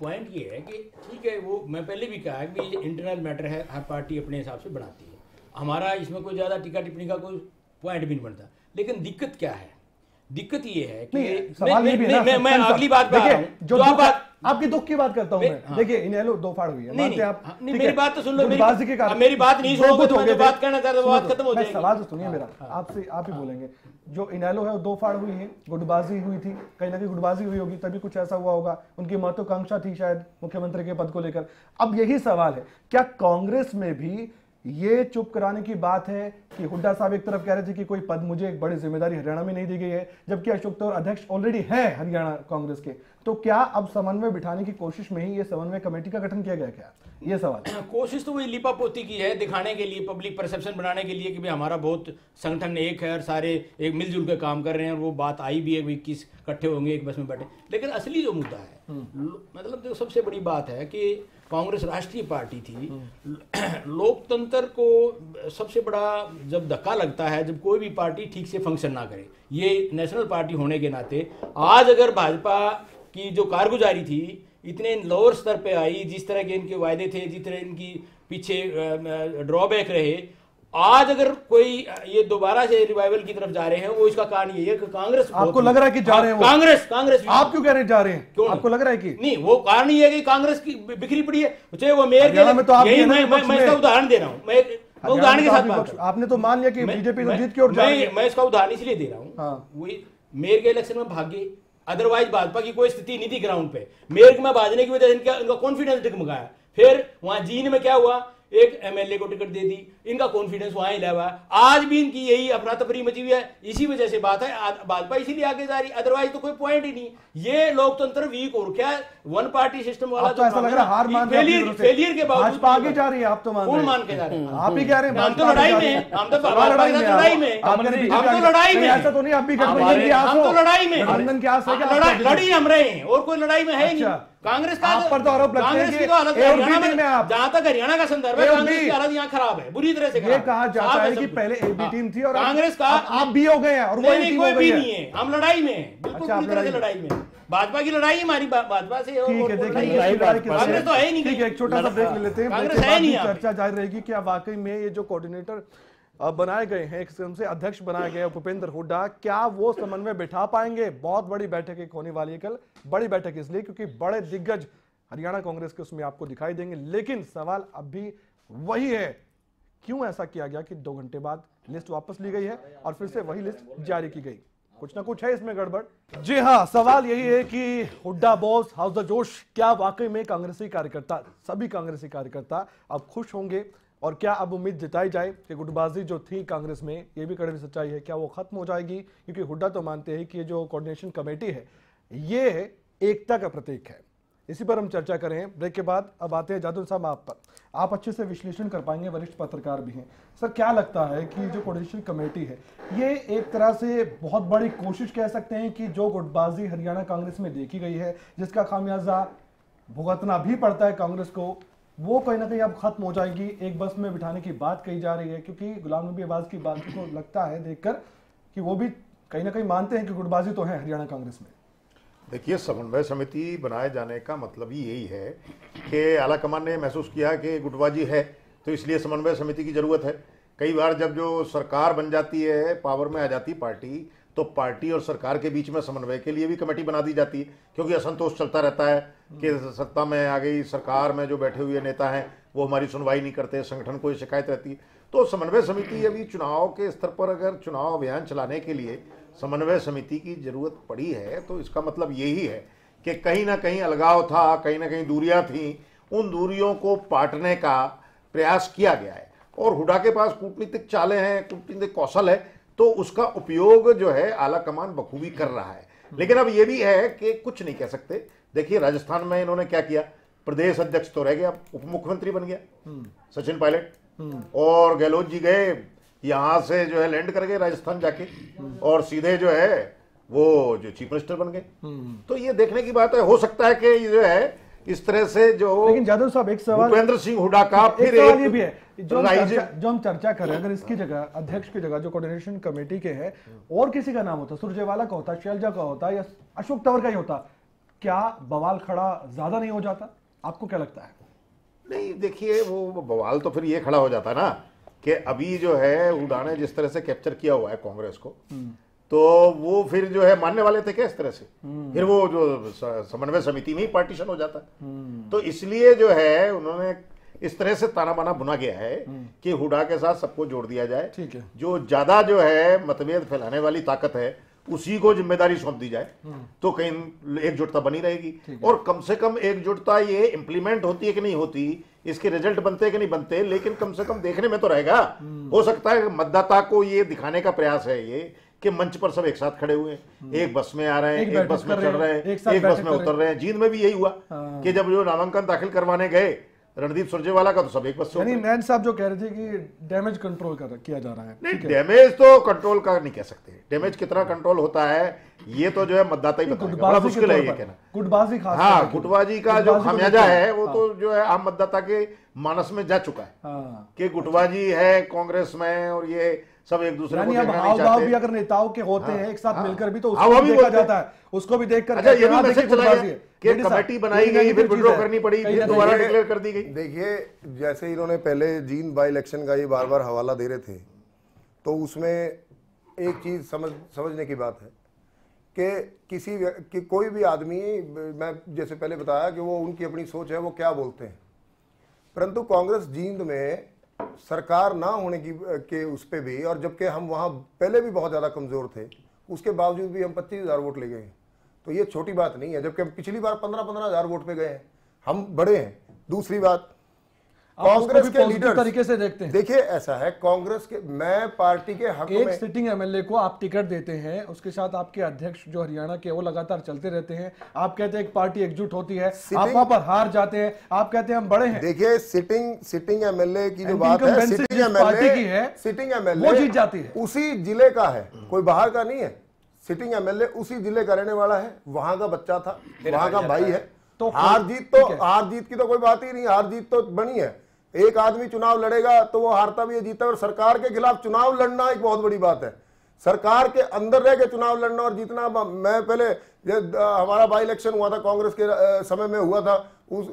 पॉइंट ये है कि ठीक है, वो मैं पहले भी कहा कि इंटरनल मैटर है, हर पार्टी अपने हिसाब से बढ़ाती है। हमारा इसमें कोई ज़्यादा टीका टिप्पणी का कोई पॉइंट भी नहीं बनता। लेकिन दिक्कत क्या है? दिक्कत ये है कि मैं अगली बात पे आ रहा हूं, जो आपकी दुख की बात करता हूं मैं। देखिए इनेलो दो फाड़ हुई है, मानते आप? मेरी बात तो सुन लो, मेरी बात नहीं सुनोगे तो मैं बात कहना चाहता हूं, बात खत्म हो जाएगी। सवाल तो सुनिए मेरा, आपसे आप ही बोलेंगे। जो इनेलो है वो दो फाड़ हुई है, गुटबाजी हुई थी, कहीं ना कहीं गुटबाजी हुई होगी तभी कुछ ऐसा हुआ होगा। उनकी महत्वाकांक्षा थी शायद मुख्यमंत्री के पद को लेकर। अब यही सवाल है, क्या कांग्रेस में भी ये चुप कराने की बात है कि हुड्डा साहब एक तरफ कह रहे थे कि कोई पद, मुझे एक बड़ी जिम्मेदारी हरियाणा में नहीं दी गई है, जबकि अशोक तंवर अध्यक्ष ऑलरेडी है हरियाणा कांग्रेस के, तो क्या अब समन्वय बिठाने की कोशिश में ही ये समन्वय कमेटी का गठन किया गया? क्या ये सवाल? कोशिश तो वही लिपापोती की है, दिखाने के लिए, पब्लिक परसेप्शन बनाने के लिए कि भाई हमारा बहुत संगठन एक है और सारे एक मिलजुल के काम कर रहे हैं। और वो बात आई भी है, 21 इकट्ठे होंगे एक बस में बैठे। लेकिन असली जो मुद्दा है, मतलब जो सबसे बड़ी बात है कि कांग्रेस राष्ट्रीय पार्टी थी। लोकतंत्र को सबसे बड़ा जब धक्का लगता है जब कोई भी पार्टी ठीक से फंक्शन ना करे। ये नेशनल पार्टी होने के नाते आज अगर भाजपा की जो कारगुजारी थी इतने लोअर स्तर पे आई, जिस तरह के इनके वायदे थे, जिस तरह इनकी पीछे ड्रॉबैक रहे, आज अगर कोई ये दोबारा से रिवाइवल की तरफ जा रहे हैं, वो इसका कारण ये है कि कांग्रेस, आपको लग रहा है कि जा रहे हैं कांग्रेस आप क्यों कह रहे हैं जा रहे हैं? क्यों आपको लग रहा है कि नहीं? वो कारण ये है कि कांग्रेस की बिखरी पड़ी है, चाहे वो मेयर के, मैं इसका उदाहरण दे रहा हूँ, मैं उदाहरण के साथ आपने तो मान लिया कि बीजेपी तो जीत की ओर जा रही है। मैं इसका उदाहरण इसलिए दे रहा हूँ, वही मेयर के इलेक्शन में भाग गए, अदरवाइज भाजपा की कोई स्थिति नहीं थी ग्राउंड पे। मेयर में भाजने की वजह से इनका कॉन्फिडेंस डगमगाया। फिर वहां जींद में क्या हुआ, एक एमएलए को टिकट दे दी, इनका कॉन्फिडेंस वहां ही लगा। आज भी इनकी यही अफरा तफरी मची हुई है, इसी वजह से बात है, भाजपा इसीलिए आगे जा रही, अदरवाइज तो कोई पॉइंट ही नहीं। ये लोकतंत्र वीक हो क्या है, वन पार्टी सिस्टम वाला तो ऐसा लग रहा है हार मान फेलियर के बाद भाजपा आगे जा रही है। आप तो मान के जा रहे हैं, आप ही कह रहे हैं हम तो लड़ाई में, हम तो लड़ाई में, हम तो लड़ाई में, ऐसा तो नहीं, आप भी हम तो लड़ाई में, गठबंधन की आस है, लड़ी हम रहे हैं और कोई लड़ाई में है नहीं। कांग्रेस का आप पर तो आरोप लगते हैं कि जहां तक हरियाणा का संदर्भ है, कांग्रेस की हालत यहाँ खराब है, बुरी तरह से ये कहा जाता है कि पहले एबी टीम थी और कांग्रेस का आप भी हो गए हैं और कोई भी नहीं है। हम लड़ाई में, बिल्कुल पूरी तरह से लड़ाई में, भाजपा की लड़ाई हमारी भाजपा से। ठीक है, देखिए कांग्रेस तो है ही नहीं। ठीक है, एक छोटा सा ब्रेक ले लेते हैं, कांग्रेस है नहीं। चर्चा जारी रहेगी कि वाकई में ये जो कोऑर्डिनेटर बनाए गए हैं, एक किस्म से अध्यक्ष बनाए गए हैं भूपेंद्र हुड्डा, क्या वो समन्वय बिठा पाएंगे? बहुत बड़ी बैठक एक होने वाली है कल। बड़ी बैठक इसलिए क्योंकि बड़े दिग्गज हरियाणा कांग्रेस के उसमें आपको दिखाई देंगे, लेकिन सवाल अब भी वही है, क्यों ऐसा किया गया कि 2 घंटे बाद लिस्ट वापस ली गई है और फिर से वही लिस्ट जारी की गई? कुछ ना कुछ है इसमें गड़बड़। जी हाँ, सवाल यही है कि हुड्डा बॉस, हाउस द जोश, क्या वाकई में कांग्रेसी कार्यकर्ता, सभी कांग्रेसी कार्यकर्ता अब खुश होंगे? और क्या अब उम्मीद जताई जाए कि गुटबाजी जो थी कांग्रेस में, ये भी कड़वी सच्चाई है, क्या वो खत्म हो जाएगी? क्योंकि हुड्डा तो मानते हैं कि ये जो कोऑर्डिनेशन कमेटी है ये एकता का प्रतीक है। इसी पर हम चर्चा करें ब्रेक के बाद। अब आते हैं जादू साहब आप पर, आप अच्छे से विश्लेषण कर पाएंगे, वरिष्ठ पत्रकार भी हैं। सर, क्या लगता है कि जो कोऑर्डिनेशन कमेटी है ये एक तरह से बहुत बड़ी कोशिश कह सकते हैं कि जो गुटबाजी हरियाणा कांग्रेस में देखी गई है, जिसका खामियाजा भुगतना भी पड़ता है कांग्रेस को, वो कहीं ना कहीं अब खत्म हो जाएगी? एक बस में बिठाने की बात कही जा रही है, क्योंकि गुलाम नबी आजाद की बात को लगता है देखकर कि वो भी कहीं ना कहीं मानते हैं कि गुटबाजी तो है हरियाणा कांग्रेस में। देखिए, समन्वय समिति बनाए जाने का मतलब ही यही है कि आलाकमान ने महसूस किया कि गुटबाजी है तो इसलिए समन्वय समिति की जरूरत है। कई बार जब जो सरकार बन जाती है, पावर में आ जाती पार्टी, तो पार्टी और सरकार के बीच में समन्वय के लिए भी कमेटी बना दी जाती है, क्योंकि असंतोष चलता रहता है कि सत्ता में आ गई, सरकार में जो बैठे हुए नेता हैं वो हमारी सुनवाई नहीं करते, संगठन को शिकायत रहती है। तो समन्वय समिति अभी चुनाव के स्तर पर अगर चुनाव अभियान चलाने के लिए समन्वय समिति की जरूरत पड़ी है, तो इसका मतलब यही है कि कहीं ना कहीं अलगाव था, कहीं ना कहीं दूरियां थी, उन दूरियों को पाटने का प्रयास किया गया है। और हुड्डा के पास कूटनीतिक चालें हैं, कूटनीतिक कौशल है, तो उसका उपयोग जो है आला कमान बखूबी कर रहा है। लेकिन अब ये भी है कि कुछ नहीं कह सकते। देखिए, राजस्थान में इन्होंने क्या किया, प्रदेश अध्यक्ष तो रह गया, उप मुख्यमंत्री बन गया सचिन पायलट, और गहलोत जी गए यहां से जो है लैंड कर गए राजस्थान जाके, और सीधे जो है वो जो चीफ मिनिस्टर बन गए। तो ये देखने की बात है, हो सकता है कि ये जो है इस तरह से जो, लेकिन जादव साहब एक सवाल, भूपेंद्र सिंह हुड्डा का फिर एक ये भी है, जो हम चर्चा करें, अगर इसकी जगह, अध्यक्ष की जगह जो कोऑर्डिनेशन कमेटी के है और किसी का नाम होता, सुरजेवाला का होता, शैलजा का होता या अशोक तंवर का ही होता, क्या बवाल खड़ा ज्यादा नहीं हो जाता? आपको क्या लगता है? नहीं, देखिए, वो बवाल तो फिर ये खड़ा हो जाता ना कि अभी जो है हुड्डा ने जिस तरह से कैप्चर किया हुआ है कांग्रेस को, तो वो फिर जो है मानने वाले थे क्या इस तरह से? फिर वो जो समन्वय समिति में ही पार्टीशन हो जाता। तो इसलिए जो है उन्होंने इस तरह से ताना बाना बुना गया है कि हुड्डा के साथ सबको जोड़ दिया जाए, ठीक है, जो ज्यादा जो है मतभेद फैलाने वाली ताकत है उसी को जिम्मेदारी सौंप दी जाए, तो कहीं एकजुटता बनी रहेगी। और कम से कम एकजुटता ये इंप्लीमेंट होती है कि नहीं होती, इसके रिजल्ट बनते हैं कि नहीं बनते, लेकिन कम से कम देखने में तो रहेगा। हो सकता है मतदाता को ये दिखाने का प्रयास है ये कि मंच पर सब एक साथ खड़े हुए हैं, एक बस में आ रहे हैं, एक बस में चढ़ रहे हैं, एक बस में उतर रहे हैं। जींद में भी यही हुआ कि जब जो नामांकन दाखिल करवाने गए रणदीप सुरजेवाला का, तो सब एक बस से, यानी नैन साहब जो कह रहे थे कि डैमेज कंट्रोल किया जा रहा है। नहीं, डैमेज तो कंट्रोल का नहीं कह सकते। डैमेज कितना कंट्रोल होता है ये तो जो है मतदाता ही बताएगा, बड़ा मुश्किल है ये कहना। गुटबाजी, खास हाँ, गुटबाजी का जो खामियाजा है वो तो जो है आम मतदाता के मानस में जा चुका है कि गुटबाजी है कांग्रेस में, और ये सब एक दूसरे को देखना नहीं चाहते। भी अगर नेताओं के होते हैं एक साथ मिलकर भी, तो उसको भी देखा जाता है, उसको भी देखकर अच्छा, ये भी मैसेज चला गया कि कमेटी बनाई गई, फिर विड्रॉ करनी पड़ी, फिर दोबारा डिक्लेयर कर दी गई। देखिए, जैसे इन्होंने पहले जींद बाई इलेक्शन का ये बार बार हवाला दे रहे थे, तो उसमें एक चीज समझने की बात है कि कोई भी आदमी, मैं जैसे पहले बताया कि वो उनकी अपनी सोच है, वो क्या बोलते हैं, परंतु कांग्रेस जींद में सरकार ना होने की के उस पे भी, और जबकि हम वहाँ पहले भी बहुत ज़्यादा कमज़ोर थे, उसके बावजूद भी हम 25,000 वोट ले गए हैं। तो ये छोटी बात नहीं है, जबकि हम पिछली बार 15,000 वोट पे गए हैं, हम बड़े हैं। दूसरी बात, कांग्रेस के लीडर तरीके से देखते हैं। देखिए, ऐसा है, कांग्रेस के, मैं पार्टी के हक में, एक सिटिंग एमएलए को आप टिकट देते हैं, उसके साथ आपके अध्यक्ष जो हरियाणा के वो लगातार चलते रहते हैं, आप कहते हैं एक पार्टी एकजुट होती है, आप वहां पर हार जाते हैं, आप कहते हैं हम बड़े हैं। देखिए, सिटिंग एमएलए की जो बात है, सिटिंग एमएलए वो जीत जाती है, उसी जिले का है, कोई बाहर का नहीं है। सिटिंग एमएलए उसी जिले का रहने वाला है, वहां का बच्चा था, वहां का भाई है। तो हार जीत की तो कोई बात ही नहीं, हार जीत तो बनी है। एक आदमी चुनाव लड़ेगा तो वो हारता भी है, जीता, और सरकार के खिलाफ चुनाव लड़ना एक बहुत बड़ी बात है। सरकार के अंदर रह के चुनाव लड़ना और जीतना, मैं पहले हमारा बाई इलेक्शन हुआ था कांग्रेस के समय में हुआ था, उस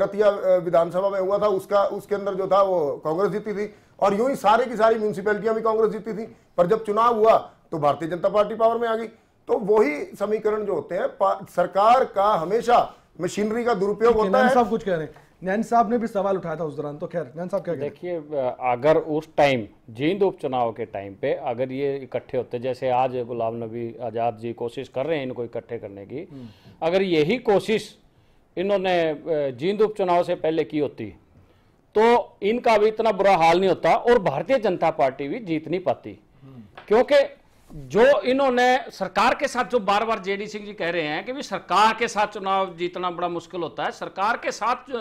रतिया विधानसभा में हुआ था, उसके अंदर जो था वो कांग्रेस जीती थी, और यूं ही सारे की सारी म्यूनिसिपैलिटियां भी कांग्रेस जीती थी, पर जब चुनाव हुआ तो भारतीय जनता पार्टी पावर में आ गई। तो वही समीकरण जो होते हैं, सरकार का हमेशा मशीनरी का दुरुपयोग होता है। साहब कुछ कह रहे हैं, नैन साहब ने भी सवाल उठाया था उस दौरान, तो खैर नैन साहब क्या कह रहे हैं? देखिए, अगर उस टाइम जींद उपचुनाव के टाइम पे अगर ये इकट्ठे होते, जैसे आज गुलाम नबी आज़ाद जी कोशिश कर रहे हैं इनको इकट्ठे करने की, अगर यही कोशिश इन्होंने जींद उपचुनाव से पहले की होती तो इनका भी इतना बुरा हाल नहीं होता और भारतीय जनता पार्टी भी जीत नहीं पाती। क्योंकि जो इन्होंने सरकार के साथ, जो बार बार जेडी सिंह जी कह रहे हैं कि भी सरकार के साथ चुनाव जीतना बड़ा मुश्किल होता है, सरकार के साथ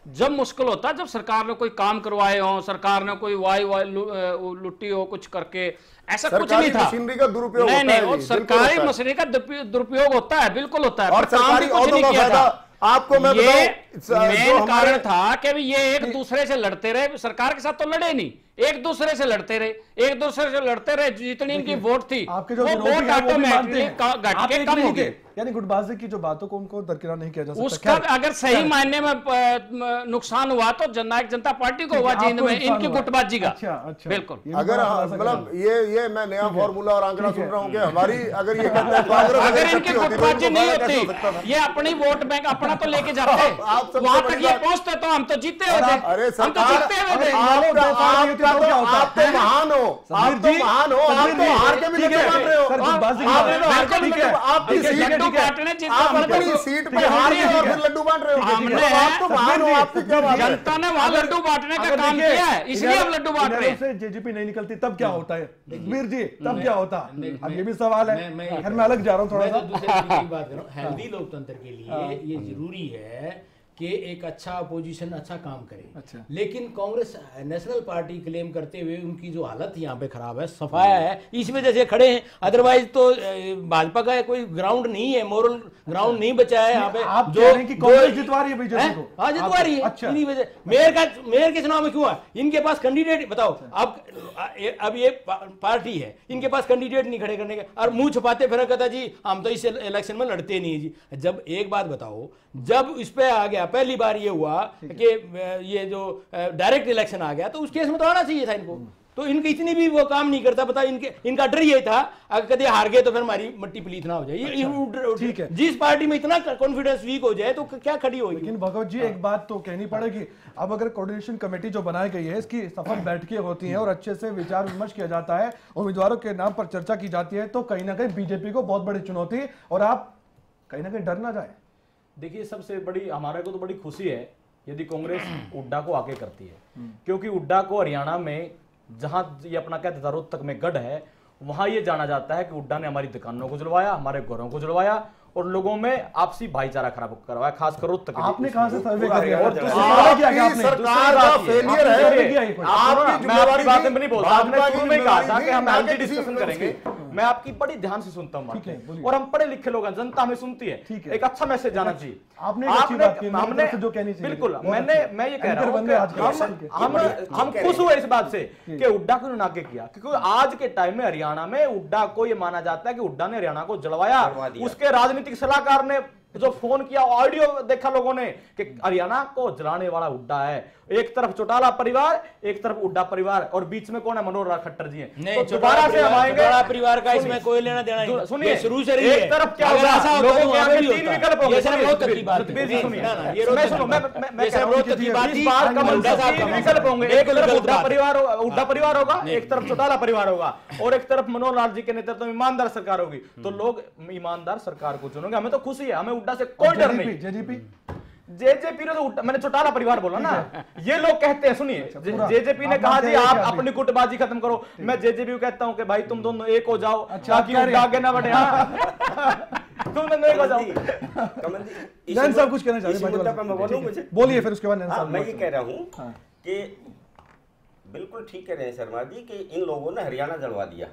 जब मुश्किल होता है जब सरकार ने कोई काम करवाए हो, सरकार ने कोई वाई लुट्टी हो कुछ करके, ऐसा कुछ नहीं था। मशीनरी का दुरुपयोग नहीं, और सरकारी मशीनरी का दुरुपयोग होता है, बिल्कुल होता है, और सरकारी कुछ नहीं किया था। आपको मैं बताऊं, मेन कारण था कि ये एक दूसरे से लड़ते रहे, सरकार के साथ तो लड़े नहीं, एक दूसरे से लड़ते रहे, एक दूसरे से लड़ते रहे, जितनी इनकी वोट थी आपके जो वोट ऑटोमेटिकली घट के कम हो गए। यानी गुटबाजी की जो बातों को उनको दरकिनार नहीं किया जा सकता। उसका अगर सही मायने में नुकसान हुआ तो जननायक जनता पार्टी को हुआ जींद में, इनकी गुटबाजी का। अच्छा, बिल्कुल। अगर मतलब ये मैं नया फॉर्मूला और आंकड़ा सुन रहा हूँ कि हमारी अगर ये कहते हैं कांग्रेस अगर इनकी गुटबाजी नहीं होती, ये अपनी वोट बैंक अपना तो लेके जाते, वहां तक ये पहुंचते तो हम तो जीते हुए थे। अरे हम तो जीते हुए थे। आप तो महान हो, आप तो महान हो, आप तो हार के भी लड्डू बांट रहे हो। आपकी सीट पे हार के और फिर लड्डू बांट रहे हो। आप तो महान हो, आपकी क्या बात है? जनता ने वहां लड्डू बांटने का काम किया है, इसलिए हम लड्डू बांट रहे हैं। जेजेपी नहीं निकलती तब क्या होता है वीर जी, तब क्या होता? अब ये भी सवाल है, मैं अलग जा रहा हूँ थोड़ा सा। दूसरी बात करूँ, हेल्दी लोकतंत्र के लिए ये जरूरी है कि एक अच्छा अपोजिशन अच्छा काम करे। अच्छा। लेकिन कांग्रेस नेशनल पार्टी क्लेम करते हुए उनकी जो हालत यहाँ पे खराब है, सफाया है, इस वजह से खड़े हैं। अदरवाइज तो भाजपा का कोई ग्राउंड नहीं है, मोरल ग्राउंड नहीं बचा है यहाँ पे। आप जो कांग्रेस जितवा रही है बीजेपी को? हाँ, जितवा रही है। इन्हीं वजह मेयर के चुनाव में क्यों है? इनके पास कैंडिडेट बताओ। अब ये पार्टी है, इनके पास कैंडिडेट नहीं खड़े करने के, और मुंह छुपाते फिर कहता जी हम तो इस इलेक्शन में लड़ते नहीं है जी। जब एक बात बताओ, जब इस पे आ गया पहली बार ये हुआ कि ये जो डायरेक्ट इलेक्शन आ गया, तो उस केस में तो आना चाहिए था इनको। तो इनकी इतनी भी वो काम नहीं करता। पता इनका डर ये था अगर कभी हार गए तो फिर हमारी मट्टी पलीत ना हो जाए। ठीक है, जिस पार्टी में इतना कॉन्फिडेंस वीक हो जाए तो क्या खड़ी होगी। लेकिन भगवत जी एक बात तो कहनी पड़ेगी, अब अगर कोऑर्डिनेशन कमेटी जो बनाई गई है इसकी सफल बैठकें होती हैं और अच्छे से विचार विमर्श किया जाता है, उम्मीदवारों के नाम पर चर्चा की जाती है, तो कहीं ना कहीं बीजेपी को बहुत बड़ी चुनौती और आप कहीं ना कहीं डर ना जाए। देखिए, सबसे बड़ी हमारे को तो बड़ी खुशी है यदि कांग्रेस हुड्डा को आगे करती है, क्योंकि हुड्डा को हरियाणा में जहां ये अपना कहते था रोहतक में गढ़ है, वहां ये जाना जाता है कि हुड्डा ने हमारी दुकानों को जलवाया, हमारे घरों को जलवाया और लोगों में आपसी भाईचारा खराब करवाया, खासकर रोहतक। आपने कहां से सर्वे कर दिया? सरकार का फेलियर है। मैं आपकी बातें नहीं बोलता, आपने शुरू में कहा था कि हम हेल्दी डिस्कशन करेंगे। मैं आपकी बड़ी ध्यान से सुनता हूँ और हम पढ़े लिखे लोग हैं, जनता हमें सुनती है। एक अच्छा मैसेज जाना चाहिए। हमने जो कहनी चाहिए, बिल्कुल मैं ये कह रहा हूँ, हम खुश हुए इस बात से कि हुड्डा को उन्होंने आगे किया, क्योंकि आज के टाइम में हरियाणा में हुड्डा को ये माना जाता है कि हुड्डा ने हरियाणा को जलवाया। उसके राजनीतिक सलाहकार ने जो फोन किया, ऑडियो देखा लोगों ने कि हरियाणा को जलाने वाला हुड्डा है। एक तरफ चौटाला परिवार, एक तरफ हुड्डा परिवार, और बीच में कौन है? मनोहर खट्टर जी हैं। तो दोबारा से हम आएंगे। चौटाला परिवार का इसमें कोई लेना देना नहीं। सुनिए, शुरू से रही एक तरफ क्या होगा, लोगों के आगे तीन विकल्प होंगे। ये रोहतक की बात है। तीन विकल्प होंगे, एक तरफ हुड्डा परिवार होगा, एक तरफ चौटाला परिवार होगा, और एक तरफ मनोहर लाल जी के नेतृत्व में ईमानदार सरकार होगी। तो लोग ईमानदार सरकार को चुनेंगे। हमें तो खुशी है, हमें हुड्डा से कोई डर नहीं। जेजेपी ने तो मैंने चौटाला परिवार बोला ना, ये लोग कहते हैं। सुनिए, जेजेपी ने कहा जी आप अपनी गुटबाजी खत्म करो। मैं जेजेपी को कहता हूं कि भाई तुम दोनों एक हो जाओ, ताकि आगे ना बढ़े। तुम दोनों एक हो जाओ। नैन साहब कुछ कहना चाहते हैं, बोलिए, फिर उसके बाद नैन साहब। मैं ये कह रहा हूँ कि बिल्कुल ठीक कह रहे हैं शर्मा जी कि इन लोगों ने हरियाणा जलवा दिया,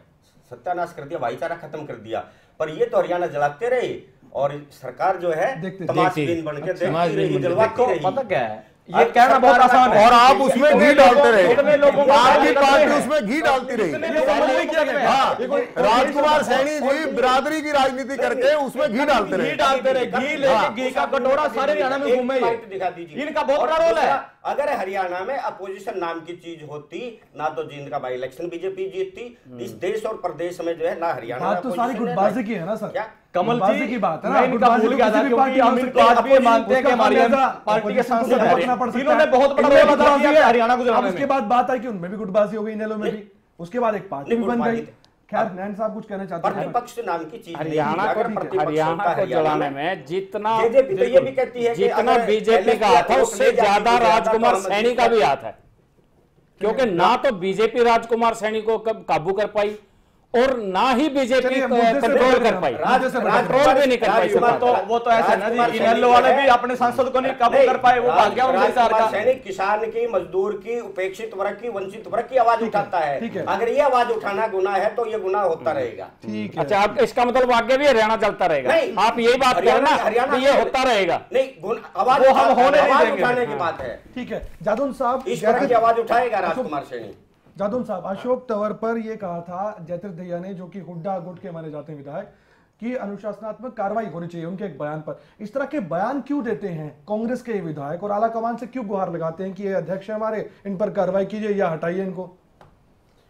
सत्यानाश कर दिया, भाईचारा खत्म कर दिया। पर ये तो हरियाणा जलाते रहे और सरकार जो है तमाशबीन बन के देखती रही, जलवाती रही। पता क्या है, ये कहना बहुत आसान है, और आप उसमें घी डालते रहे। आपकी पार्टी उसमें घी डालती रही। राजकुमार सैनी जी बिरादरी की राजनीति करके उसमें घी डालते रहे। घी लेके घी का कटोरा सारे हरियाणा में घूमे। इनका बहुत बड़ा रोल है। अगर हरियाणा में अपोजिशन नाम की चीज होती ना तो जींद का बाई इलेक्शन बीजेपी जीतती। इस देश और प्रदेश में जो है ना हरियाणा बात तो सारी गुटबाजी की है ना सर, क्या कमल जी की बात है मैं इनका भूल गया था, क्योंकि हम इनको आज भी मानते हैं कि हमारी पार्टी के सांसद हैं, इन्होंने बहुत बड़ा रोल अदा किया है हरियाणा को जलाने में। उसके बाद बात आई कि उनमें भी गुटबाजी हो गई, इनेलो में भी, उसके बाद एक पार्टी भी बन गई। खैर नैन साहब कुछ कहना चाहते हैं? प्रतिपक्ष नाम की चीज हरियाणा को जलाने में जितना बीजेपी तो ये भी कहती है जितना बीजेपी का हाथ है उससे ज्यादा राजकुमार सैनी का भी हाथ है, क्योंकि ना तो बीजेपी राजकुमार सैनी को काबू कर पाई और ना ही बीजेपी कंट्रोल कर पाई, कंट्रोल भी नहीं कर पाई। तो वो तो ऐसा ना जी, इनेलो वाले भी अपने सांसद को नहीं काबू कर पाए, वो भाग गया उनके सरकार का। सैनिक किसान की, मजदूर की, उपेक्षित वर्ग की, वंचित वर्ग की आवाज उठाता है। अगर ये आवाज उठाना गुनाह है तो ये गुनाह होता रहेगा। अच्छा, आप इसका मतलब आगे भी हरियाणा चलता रहेगा? आप यही बात करें ना, हरियाणा ये होता रहेगा? नहीं, आवाज उठाने की बात है। ठीक है जादून साहब, इस तरह की आवाज उठाएगा राजकुमार सैनी। जादून साहब, अशोक तंवर पर यह कहा था जयतीर्थ दहिया ने, जो कि हुड्डा गुट के माने जाते हैं विधायक, कि अनुशासनात्मक कार्रवाई होनी चाहिए उनके एक बयान पर। इस तरह के बयान क्यों देते हैं कांग्रेस के विधायक और आला कमान से क्यों गुहार लगाते हैं कि ये अध्यक्ष है हमारे, इन पर कार्रवाई कीजिए या हटाइए इनको?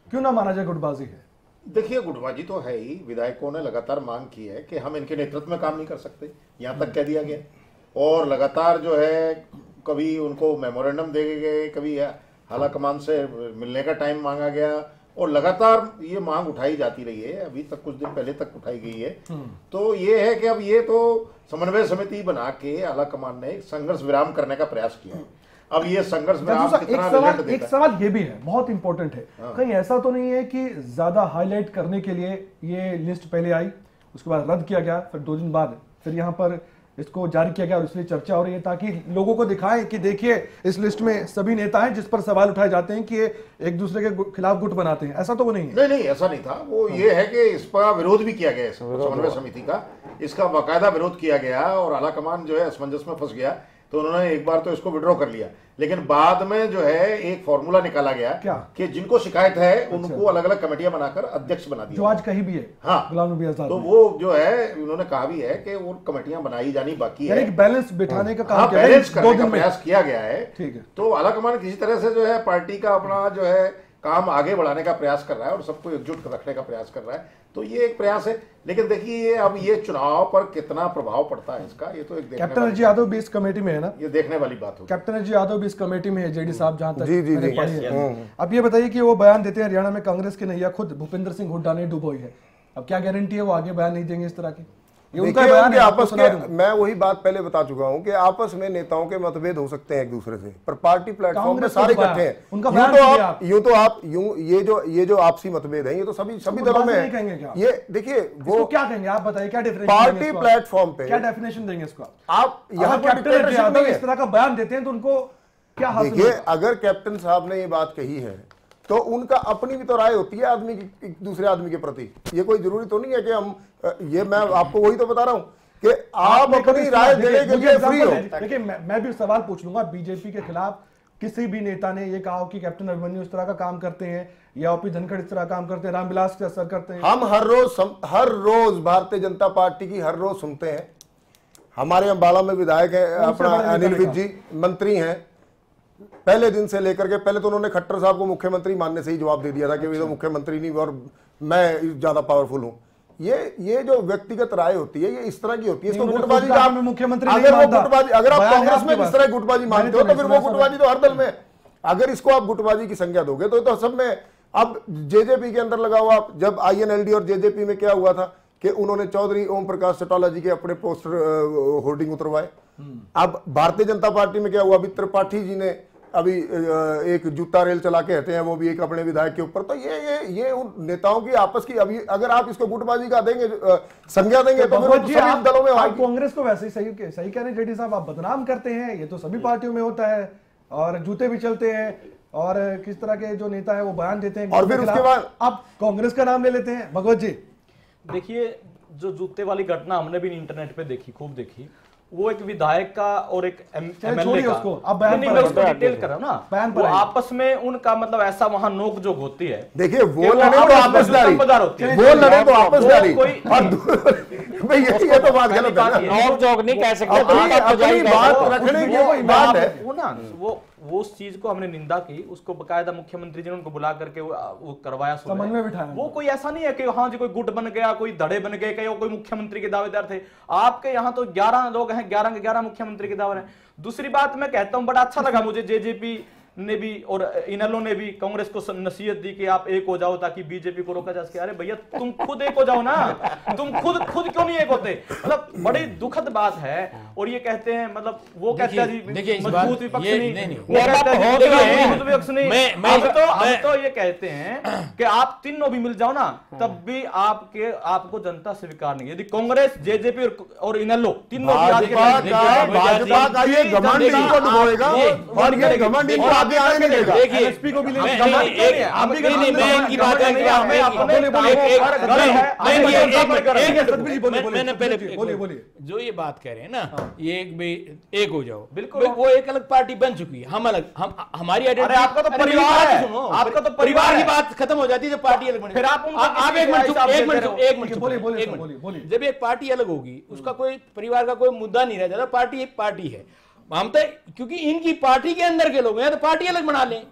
क्यों ना माना जाए गुटबाजी है? देखिए, गुटबाजी तो है ही। विधायकों ने लगातार मांग की है कि हम इनके नेतृत्व में काम नहीं कर सकते, यहां तक कह दिया गया। और लगातार जो है कभी उनको मेमोरेंडम दे गए, कभी आला कमान से मिलने का टाइम मांगा गया और लगातार ये मांग उठाई जाती रही है। अभी तक कुछ दिन पहले तक उठाई गई है। तो ये है कि अब ये तो समन्वय समिति बना के आला कमान ने संघर्ष विराम करने का प्रयास किया। अब ये संघर्ष विराम कितना रिजल्ट देता है? एक सवाल ये भी है, बहुत इंपॉर्टेंट है। कहीं ऐसा तो नहीं है कि ज्यादा हाईलाइट करने के लिए ये लिस्ट पहले आई, उसके बाद रद्द किया गया, फिर 2 दिन बाद फिर यहाँ पर इसको जारी किया गया और इसलिए चर्चा हो रही है ताकि लोगों को दिखाएं कि देखिए इस लिस्ट में सभी नेता हैं जिस पर सवाल उठाए जाते हैं कि ये एक दूसरे के खिलाफ गुट बनाते हैं? ऐसा तो वो नहीं है। नहीं, ऐसा नहीं था। वो ये है कि इस पर विरोध भी किया गया समन्वय समिति का, इसका बाकायदा विरोध किया गया और आला कमान जो है असमंजस में फंस गया, तो उन्होंने एक बार तो इसको विड्रॉ कर लिया। लेकिन बाद में जो है एक फॉर्मूला निकाला गया कि जिनको शिकायत है उनको अलग अलग कमेटियां बनाकर अध्यक्ष बना दिया, जो आज कहीं भी है। हाँ, गुलाम नबी आजाद। तो वो जो है उन्होंने कहा भी है कि वो कमेटियां बनाई जानी बाकी है, बैलेंस बिठाने का काम, बैलेंस करने का प्रयास किया गया है। ठीक है। तो आला कमान किसी तरह से जो है पार्टी का अपना जो है काम आगे बढ़ाने का प्रयास कर रहा है और सबको एकजुट रखने का प्रयास कर रहा है, तो ये एक प्रयास है। लेकिन देखिए अब ये चुनाव पर कितना प्रभाव पड़ता है इसका, ये तो एक कैप्टन अजय यादव भी इस कमेटी में है ना, ये देखने वाली बात होगी। कैप्टन अजय यादव भी इस कमेटी में है, जेडी साहब जहां तक। अब ये बताइए कि वो बयान देते हैं हरियाणा में कांग्रेस की नैया खुद भूपेंद्र सिंह हुड्डा ने डुबोई है, अब क्या गारंटी है वो आगे बयान नहीं देंगे इस तरह की? उनका बयान है आपस के, मैं वही बात पहले बता चुका हूं कि आपस में नेताओं के मतभेद हो सकते हैं एक दूसरे से, पर पार्टी प्लेटफॉर्म पे सारे इकट्ठे हैं। ये जो आपसी मतभेद है ये तो सभी दलों में है। ये देखिए वो क्या कहेंगे, आप बताइए क्या डिफरेंस पार्टी प्लेटफॉर्म पे, क्या डेफिनेशन देंगे इसको आप? यहाँ कैप्टन इस तरह का बयान देते हैं तो उनको क्या हासिल? देखिए, अगर कैप्टन साहब ने ये बात कही है तो उनका अपनी भी तो राय होती है आदमी की दूसरे आदमी के प्रति। ये कोई जरूरी तो नहीं है कि हम मैं आपको वही तो बता रहा हूं कि आप अपनी राय देने के लिए फ्री हो। देखिए मैं भी सवाल पूछ लूंगा, बीजेपी के खिलाफ किसी भी नेता ने ये कहा कि कैप्टन अभिमन्यु इस तरह का काम करते हैं या ओपी धनखड़ इस तरह काम करते हैं, रामविलास के असर करते हैं? हम हर रोज भारतीय जनता पार्टी की हर रोज सुनते हैं। हमारे अम्बाला में विधायक है अपना अनिल विज जी, मंत्री हैं, पहले दिन से लेकर के पहले तो उन्होंने खट्टर साहब को मुख्यमंत्री मानने से ही जवाब दे दिया था कि वे तो मुख्यमंत्री नहीं और मैं ज्यादा पावरफुल हूं। ये जो व्यक्तिगत राय होती है ये इस तरह की होती है, इसको गुटबाजी का मुख्यमंत्री अगर आप कांग्रेस में इस तरह गुटबाजी मानते हो तो फिर वो गुटबाजी तो हर दल में। अगर इसको आप गुटबाजी की संज्ञा दोगे तो सब में। अब जेजेपी के अंदर लगा हुआ, जब INLD और जेजेपी में क्या हुआ था कि उन्होंने चौधरी ओम प्रकाश चौटाला जी के अपने पोस्टर होर्डिंग उतरवाए। अब भारतीय जनता पार्टी में क्या हुआ, अभी त्रिपाठी जी ने अभी एक जूता रेल चला के हटे हैं, वो भी एक अपने विधायक के ऊपर। तो ये उन नेताओं की आपस की, अभी अगर आप इसको गुटबाजी का देंगे संज्ञा देंगे तो फिर सभी दलों में आप कांग्रेस को वैसे ही सही कह रहे हैं जेडी साहब, आप बदनाम करते हैं, ये तो सभी पार्टियों में होता है और जूते भी चलते हैं और किस तरह के जो नेता है वो बयान देते हैं और फिर उसके बाद आप कांग्रेस का नाम ले लेते हैं। भगवत जी देखिए, जो जूते वाली घटना हमने भी इंटरनेट पे देखी, खूब देखी, वो एक विधायक का और एक एमएलए का, उसको डिटेल कर रहा हूं ना, वो आपस में उनका मतलब ऐसा वहां नोक जोक होती है। देखिए वो लड़े तो आपसदारी होती है, वो लड़े तो आपसदारी, भाई ये तो बात गलत है ना, नोक जोक नहीं कह सकते, अपनी बात रखने की कोई बात है वो ना, वो उस चीज को हमने निंदा की, उसको बकायदा मुख्यमंत्री जी ने उनको बुला करके वो करवाया, समन्वय बिठाया। वो कोई ऐसा नहीं है कि हाँ जी कोई गुट बन गया, कोई धड़े बन गए, कि वो कोई मुख्यमंत्री के दावेदार थे। आपके यहाँ तो 11 लोग हैं, 11 के 11 मुख्यमंत्री के दावेदार हैं। दूसरी बात मैं कहता हूं, बड़ा अच्छा लगा मुझे जेजेपी ने भी और इनेलो ने भी कांग्रेस को नसीहत दी कि आप एक हो जाओ ताकि बीजेपी को रोका जा सके। अरे भैया तुम खुद एक हो जाओ ना, तुम खुद क्यों नहीं एक होते? मतलब बड़ी दुखद बात है। और ये कहते हैं, मतलब वो कहते हैं जी मजबूत विपक्ष नहीं, वो कहते हैं मजबूत विपक्ष नहीं। हम तो ये कहते हैं कि आप तीनों भी मिल जाओ ना, तब भी आपको जनता स्वीकार नहीं। यदि कांग्रेस, जेजेपी और इनेलो तीनों एलएसपी को भी मैंने पहले बोलिए जो ये बात कह रहे हैं ना, ये एक हो जाओ, बिल्कुल वो एक अलग पार्टी बन चुकी है, हम अलग, हम हमारी आइडेंटिटी। आपका तो परिवार है, आपका तो परिवार की बात खत्म हो जाती है जब पार्टी अलग बने। फिर आप एक मिनट, जब एक पार्टी अलग होगी उसका कोई परिवार का कोई मुद्दा नहीं रह जाता, पार्टी एक पार्टी है। हम तो क्योंकि इनकी पार्टी के अंदर के लोग हैं तो पार्टी अलग बना लें।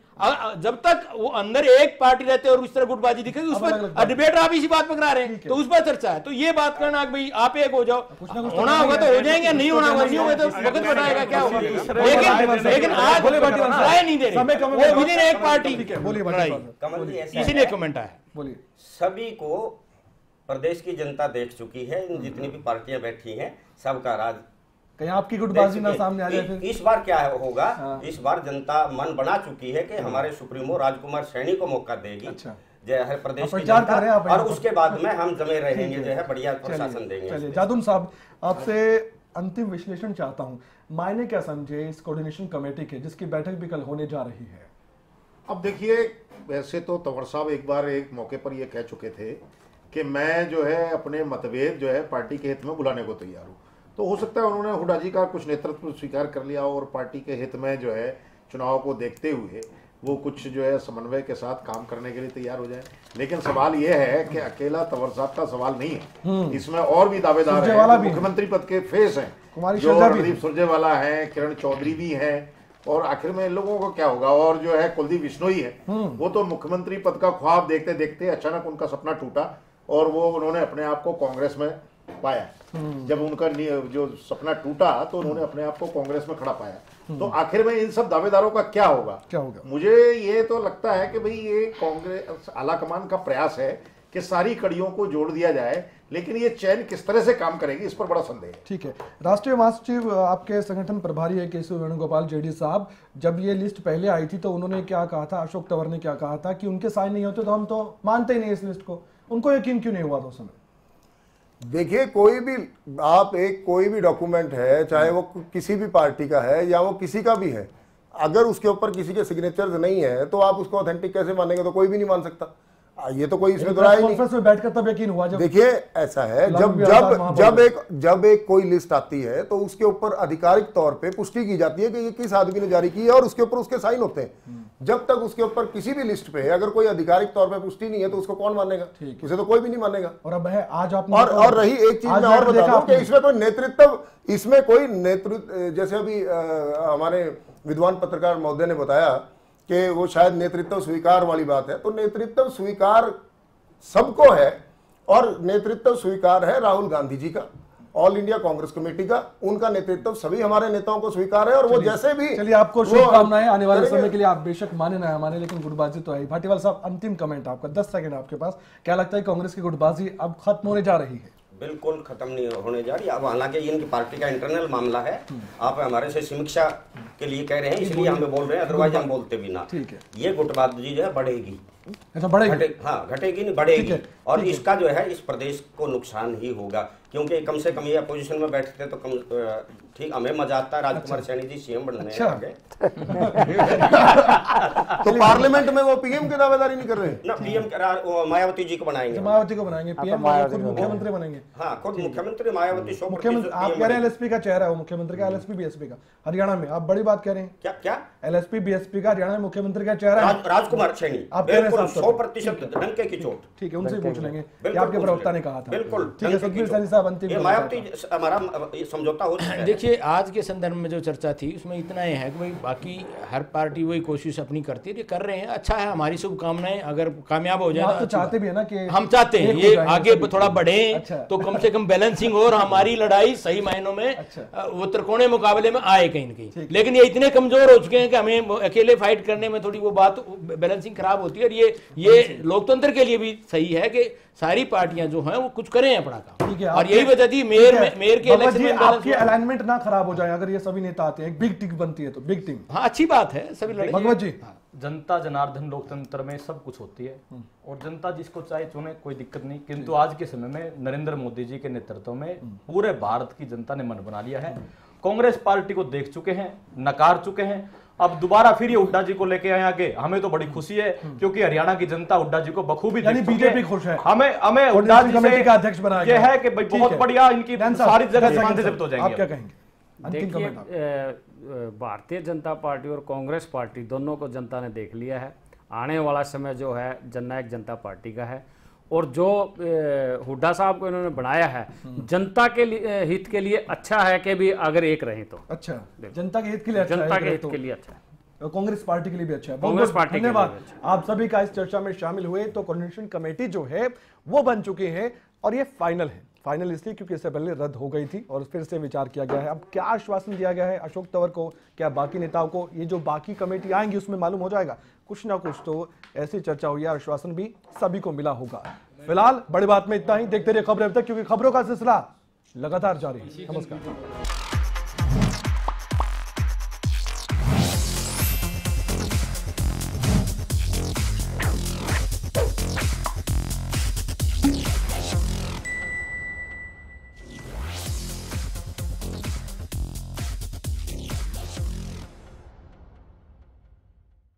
जब तक वो अंदर एक पार्टी रहते और इस तरह गुटबाजी दिखेगी, उस पर डिबेट आप इसी बात पर करा रहे हैं, तो उस पर चर्चा है। तो ये बात करना कि भाई आप एक हो जाओ, होना होगा तो हो जाएंगे, नहीं होना होगा नहीं होगा तो वक्त बताएगा क्या होगा। लेकिन आज राय नहीं दे रहे, वो विदिन एक पार्टी। कमल जी इसीलिए कमेंट आया। बोलिए। सभी को प्रदेश की जनता देख चुकी है, जितनी भी पार्टियां बैठी हैं सबका राज। कहीं आपकी गुटबाजी ना सामने आ जाए फिर। इस बार क्या होगा, इस बार जनता मन बना चुकी है कि हमारे सुप्रीमो राजकुमार सैनी को मौका देगी। अच्छा। जो है प्रदेश की जनता, और उसके बाद में हम जमे रहेंगे, जो है बढ़िया प्रशासन देंगे। चलिए जादुन साहब, आपसे अंतिम विश्लेषण चाहता हूं, मायने क्या समझे इस कोऑर्डिनेशन कमेटी के, जिसकी बैठक भी कल होने जा रही है? अब देखिए, वैसे तो तंवर साहब एक बार एक मौके पर ये कह चुके थे कि मैं जो है अपने मतभेद जो है पार्टी के हित में बुलाने को तैयार हूँ। तो हो सकता है उन्होंने हुड्डा जी का कुछ नेतृत्व स्वीकार कर लिया और पार्टी के हित में जो है चुनाव को देखते हुए वो कुछ जो है समन्वय के साथ काम करने के लिए तैयार हो जाए। लेकिन सवाल ये है कि अकेला तंवर साहब का सवाल नहीं है, इसमें और भी दावेदार हैं, मुख्यमंत्री पद के फेस हैं, जो रणदीप सुरजेवाला है, किरण चौधरी भी है, और आखिर में इन लोगों को क्या होगा। और जो है कुलदीप बिश्नोई है, वो तो मुख्यमंत्री पद का ख्वाब देखते देखते अचानक उनका सपना टूटा और वो उन्होंने अपने आप को कांग्रेस में पाया। जब उनका जो सपना टूटा तो उन्होंने अपने आप को कांग्रेस में खड़ा पाया। तो आखिर में इन सब दावेदारों का क्या होगा? मुझे ये तो लगता है कि भाई ये कांग्रेस आलाकमान का प्रयास है कि सारी कड़ियों को जोड़ दिया जाए, लेकिन ये चैन किस तरह से काम करेगी इस पर बड़ा संदेह है। ठीक है, राष्ट्रीय महासचिव आपके संगठन प्रभारी है केशव वेणुगोपाल जेडी साहब, जब ये लिस्ट पहले आई थी तो उन्होंने क्या कहा था, अशोक तंवर ने क्या कहा था कि उनके साइन नहीं होते तो हम तो मानते ही नहीं इस लिस्ट को। उनको यकीन क्यों नहीं हुआ था उस समय? देखिए, कोई भी डॉक्यूमेंट है, चाहे वो किसी भी पार्टी का है या वो किसी का भी है, अगर उसके ऊपर किसी के सिग्नेचर्स नहीं है तो आप उसको ऑथेंटिक कैसे मानेंगे? तो कोई भी नहीं मान सकता। ये तो कोई इसमें दोहराई नहीं। कॉन्फ्रेंस में बैठकर तब यकीन हुआ जब, देखिए ऐसा है, जब एक कोई लिस्ट आती है तो उसके ऊपर आधिकारिक तौर पे पुष्टि की जाती है कि ये किस आदमी ने जारी की है और उसके ऊपर उसके साइन होते हैं। जब तक उसके ऊपर किसी भी लिस्ट पे अगर कोई आधिकारिक तौर पे पुष्टि नहीं है तो उसको कौन मानेगा? उसे तो कोई भी नहीं मानेगा। और अब है आज आपने और रही एक चीज मैं और बता दूं कि इसमें कोई नेतृत्व, जैसे अभी हमारे विद्वान पत्रकार महोदय ने बताया कि वो शायद नेतृत्व स्वीकार वाली बात है, तो नेतृत्व स्वीकार सबको है और नेतृत्व स्वीकार है राहुल गांधी जी का, ऑल इंडिया कांग्रेस कमेटी का, उनका नेतृत्व सभी हमारे नेताओं को स्वीकार है। और वो जैसे भी, चलिए आपको शुभकामनाएं आने वाले समय के लिए, आप बेशक माने ना माने, लेकिन गुटबाजी तो है। भाटीवाल साहब, अंतिम कमेंट आपका, 10 सेकंड आपके पास, क्या लगता है कांग्रेस की गुटबाजी अब खत्म होने जा रही है? बिल्कुल खत्म नहीं होने जा रही। अब हालांकि इनकी पार्टी का इंटरनल मामला है, आप हमारे से समीक्षा के लिए कह रहे हैं इसलिए हमें बोल रहे हैं, अदरवाइज हम बोलते भी ना। ठीक है, ये गुटबाजी जो है बढ़ेगी। अच्छा, बढ़ेगी? हाँ, घटेगी नहीं, बढ़ेगी। और इसका जो है इस प्रदेश को नुकसान ही होगा, क्योंकि कम से कम ये अपोजिशन में बैठते तो कम ठीक, हमें मजा आता है राजकुमार सैनी जी सीएम बनने आ गए तो पार्लियामेंट में वो पीएम की दावेदारी नहीं कर रहे ना, पीएम मायावती जी को बनाएंगे, मायावती को बनाएंगे पीएम, खुद मुख्यमंत्री बनेंगे। हाँ, खुद मुख्यमंत्री, मायावती मुख्यमंत्री। आप कह रहे हैं एलएसपी का चेहरा है वो मुख्यमंत्री का, एलएसपी बीएसपी का हरियाणा में, आप बड़ी बात कह रहे हैं। क्या एलएसपी बीएसपी का हरियाणा में मुख्यमंत्री का चेहरा है राजकुमार सैनी। आप कह रहे हैं बिल्कुल 100% डंके की चोट। ठीक है, उनसे पूछ लेंगे कि आपके प्रवक्ता ने कहा था। बिल्कुल ठीक है, सतबीर सैनी साहब अंतिम ये मायावती हमारा समझौता हो चुका है। देखिए, आज के संदर्भ में जो चर्चा थी उसमें इतना ही है कि भाई बाकी हर पार्टी वही कोशिश अपनी करती है, ये कर रहे हैं, अच्छा है, हमारी शुभकामनाएं, अगर कामयाब हो जाए तो चाहते भी है ना कि हम चाहते हैं ये आगे थोड़ा बढ़े, तो कम से कम बैलेंसिंग हो और हमारी लड़ाई सही मायनों में वो त्रिकोणीय मुकाबले में आए कहीं न कहीं। लेकिन ये इतने कमजोर हो चुके हैं कि हमें अकेले फाइट करने में थोड़ी वो बात बैलेंसिंग खराब होती है। और ये लोकतंत्र के लिए भी सही है कि सारी पार्टियां जो हैं वो कुछ करें अपना काम, और यही वजह थी मेयर के इलेक्शन में आपकी अलाइनमेंट ना खराब हो जाए अगर ये सभी नेता आते हैं, एक बिग टीम बनती है तो बिग टीम। हाँ, अच्छी बात है, सभी लड़े। भगवत जी, जनता जनार्दन लोकतंत्र में सब कुछ होती है और जनता जिसको चाहे चुने, कोई दिक्कत नहीं। किंतु आज के समय में नरेंद्र मोदी जी के नेतृत्व में पूरे भारत की जनता ने मन बना लिया है। कांग्रेस पार्टी को देख चुके हैं, नकार चुके हैं, अब दोबारा फिर ये हुड्डा जी को लेके आए आगे। हमें तो बड़ी खुशी है क्योंकि हरियाणा की जनता हुड्डा जी को बखूबी बीजेपी खुश है, हमें हुड्डा जी कमेटी का अध्यक्ष बनाया ये है कि भाई बहुत बढ़िया, इनकी सारी जगह जब्त हो जाएंगे। आप क्या कहेंगे? देखिए, भारतीय जनता पार्टी और कांग्रेस पार्टी दोनों को जनता ने देख लिया है। आने वाला समय जो है जननायक जनता पार्टी का है, और जो हुड्डा साहब को इन्होंने बनाया है जनता के लिए, हित के लिए अच्छा है कि भी अगर एक रहे तो अच्छा, जनता के हित के लिए अच्छा है, जनता के हित के लिए अच्छा है, कांग्रेस पार्टी के लिए भी अच्छा है। कांग्रेस पार्टी धन्यवाद आप सभी का इस चर्चा में शामिल हुए। तो कोऑर्डिनेशन कमेटी जो है वो बन चुकी है और ये फाइनल है। फाइनल इसलिए क्योंकि इससे पहले रद्द हो गई थी और फिर से विचार किया गया है। अब क्या आश्वासन दिया गया है अशोक तंवर को, क्या बाकी नेताओं को, ये जो बाकी कमेटी आएंगी उसमें मालूम हो जाएगा। कुछ ना कुछ तो ऐसी चर्चा हुई है, आश्वासन भी सभी को मिला होगा। फिलहाल बड़ी बात में इतना ही। देखते रहिए खबरें अब तक, क्योंकि खबरों का सिलसिला लगातार जारी है। नमस्कार।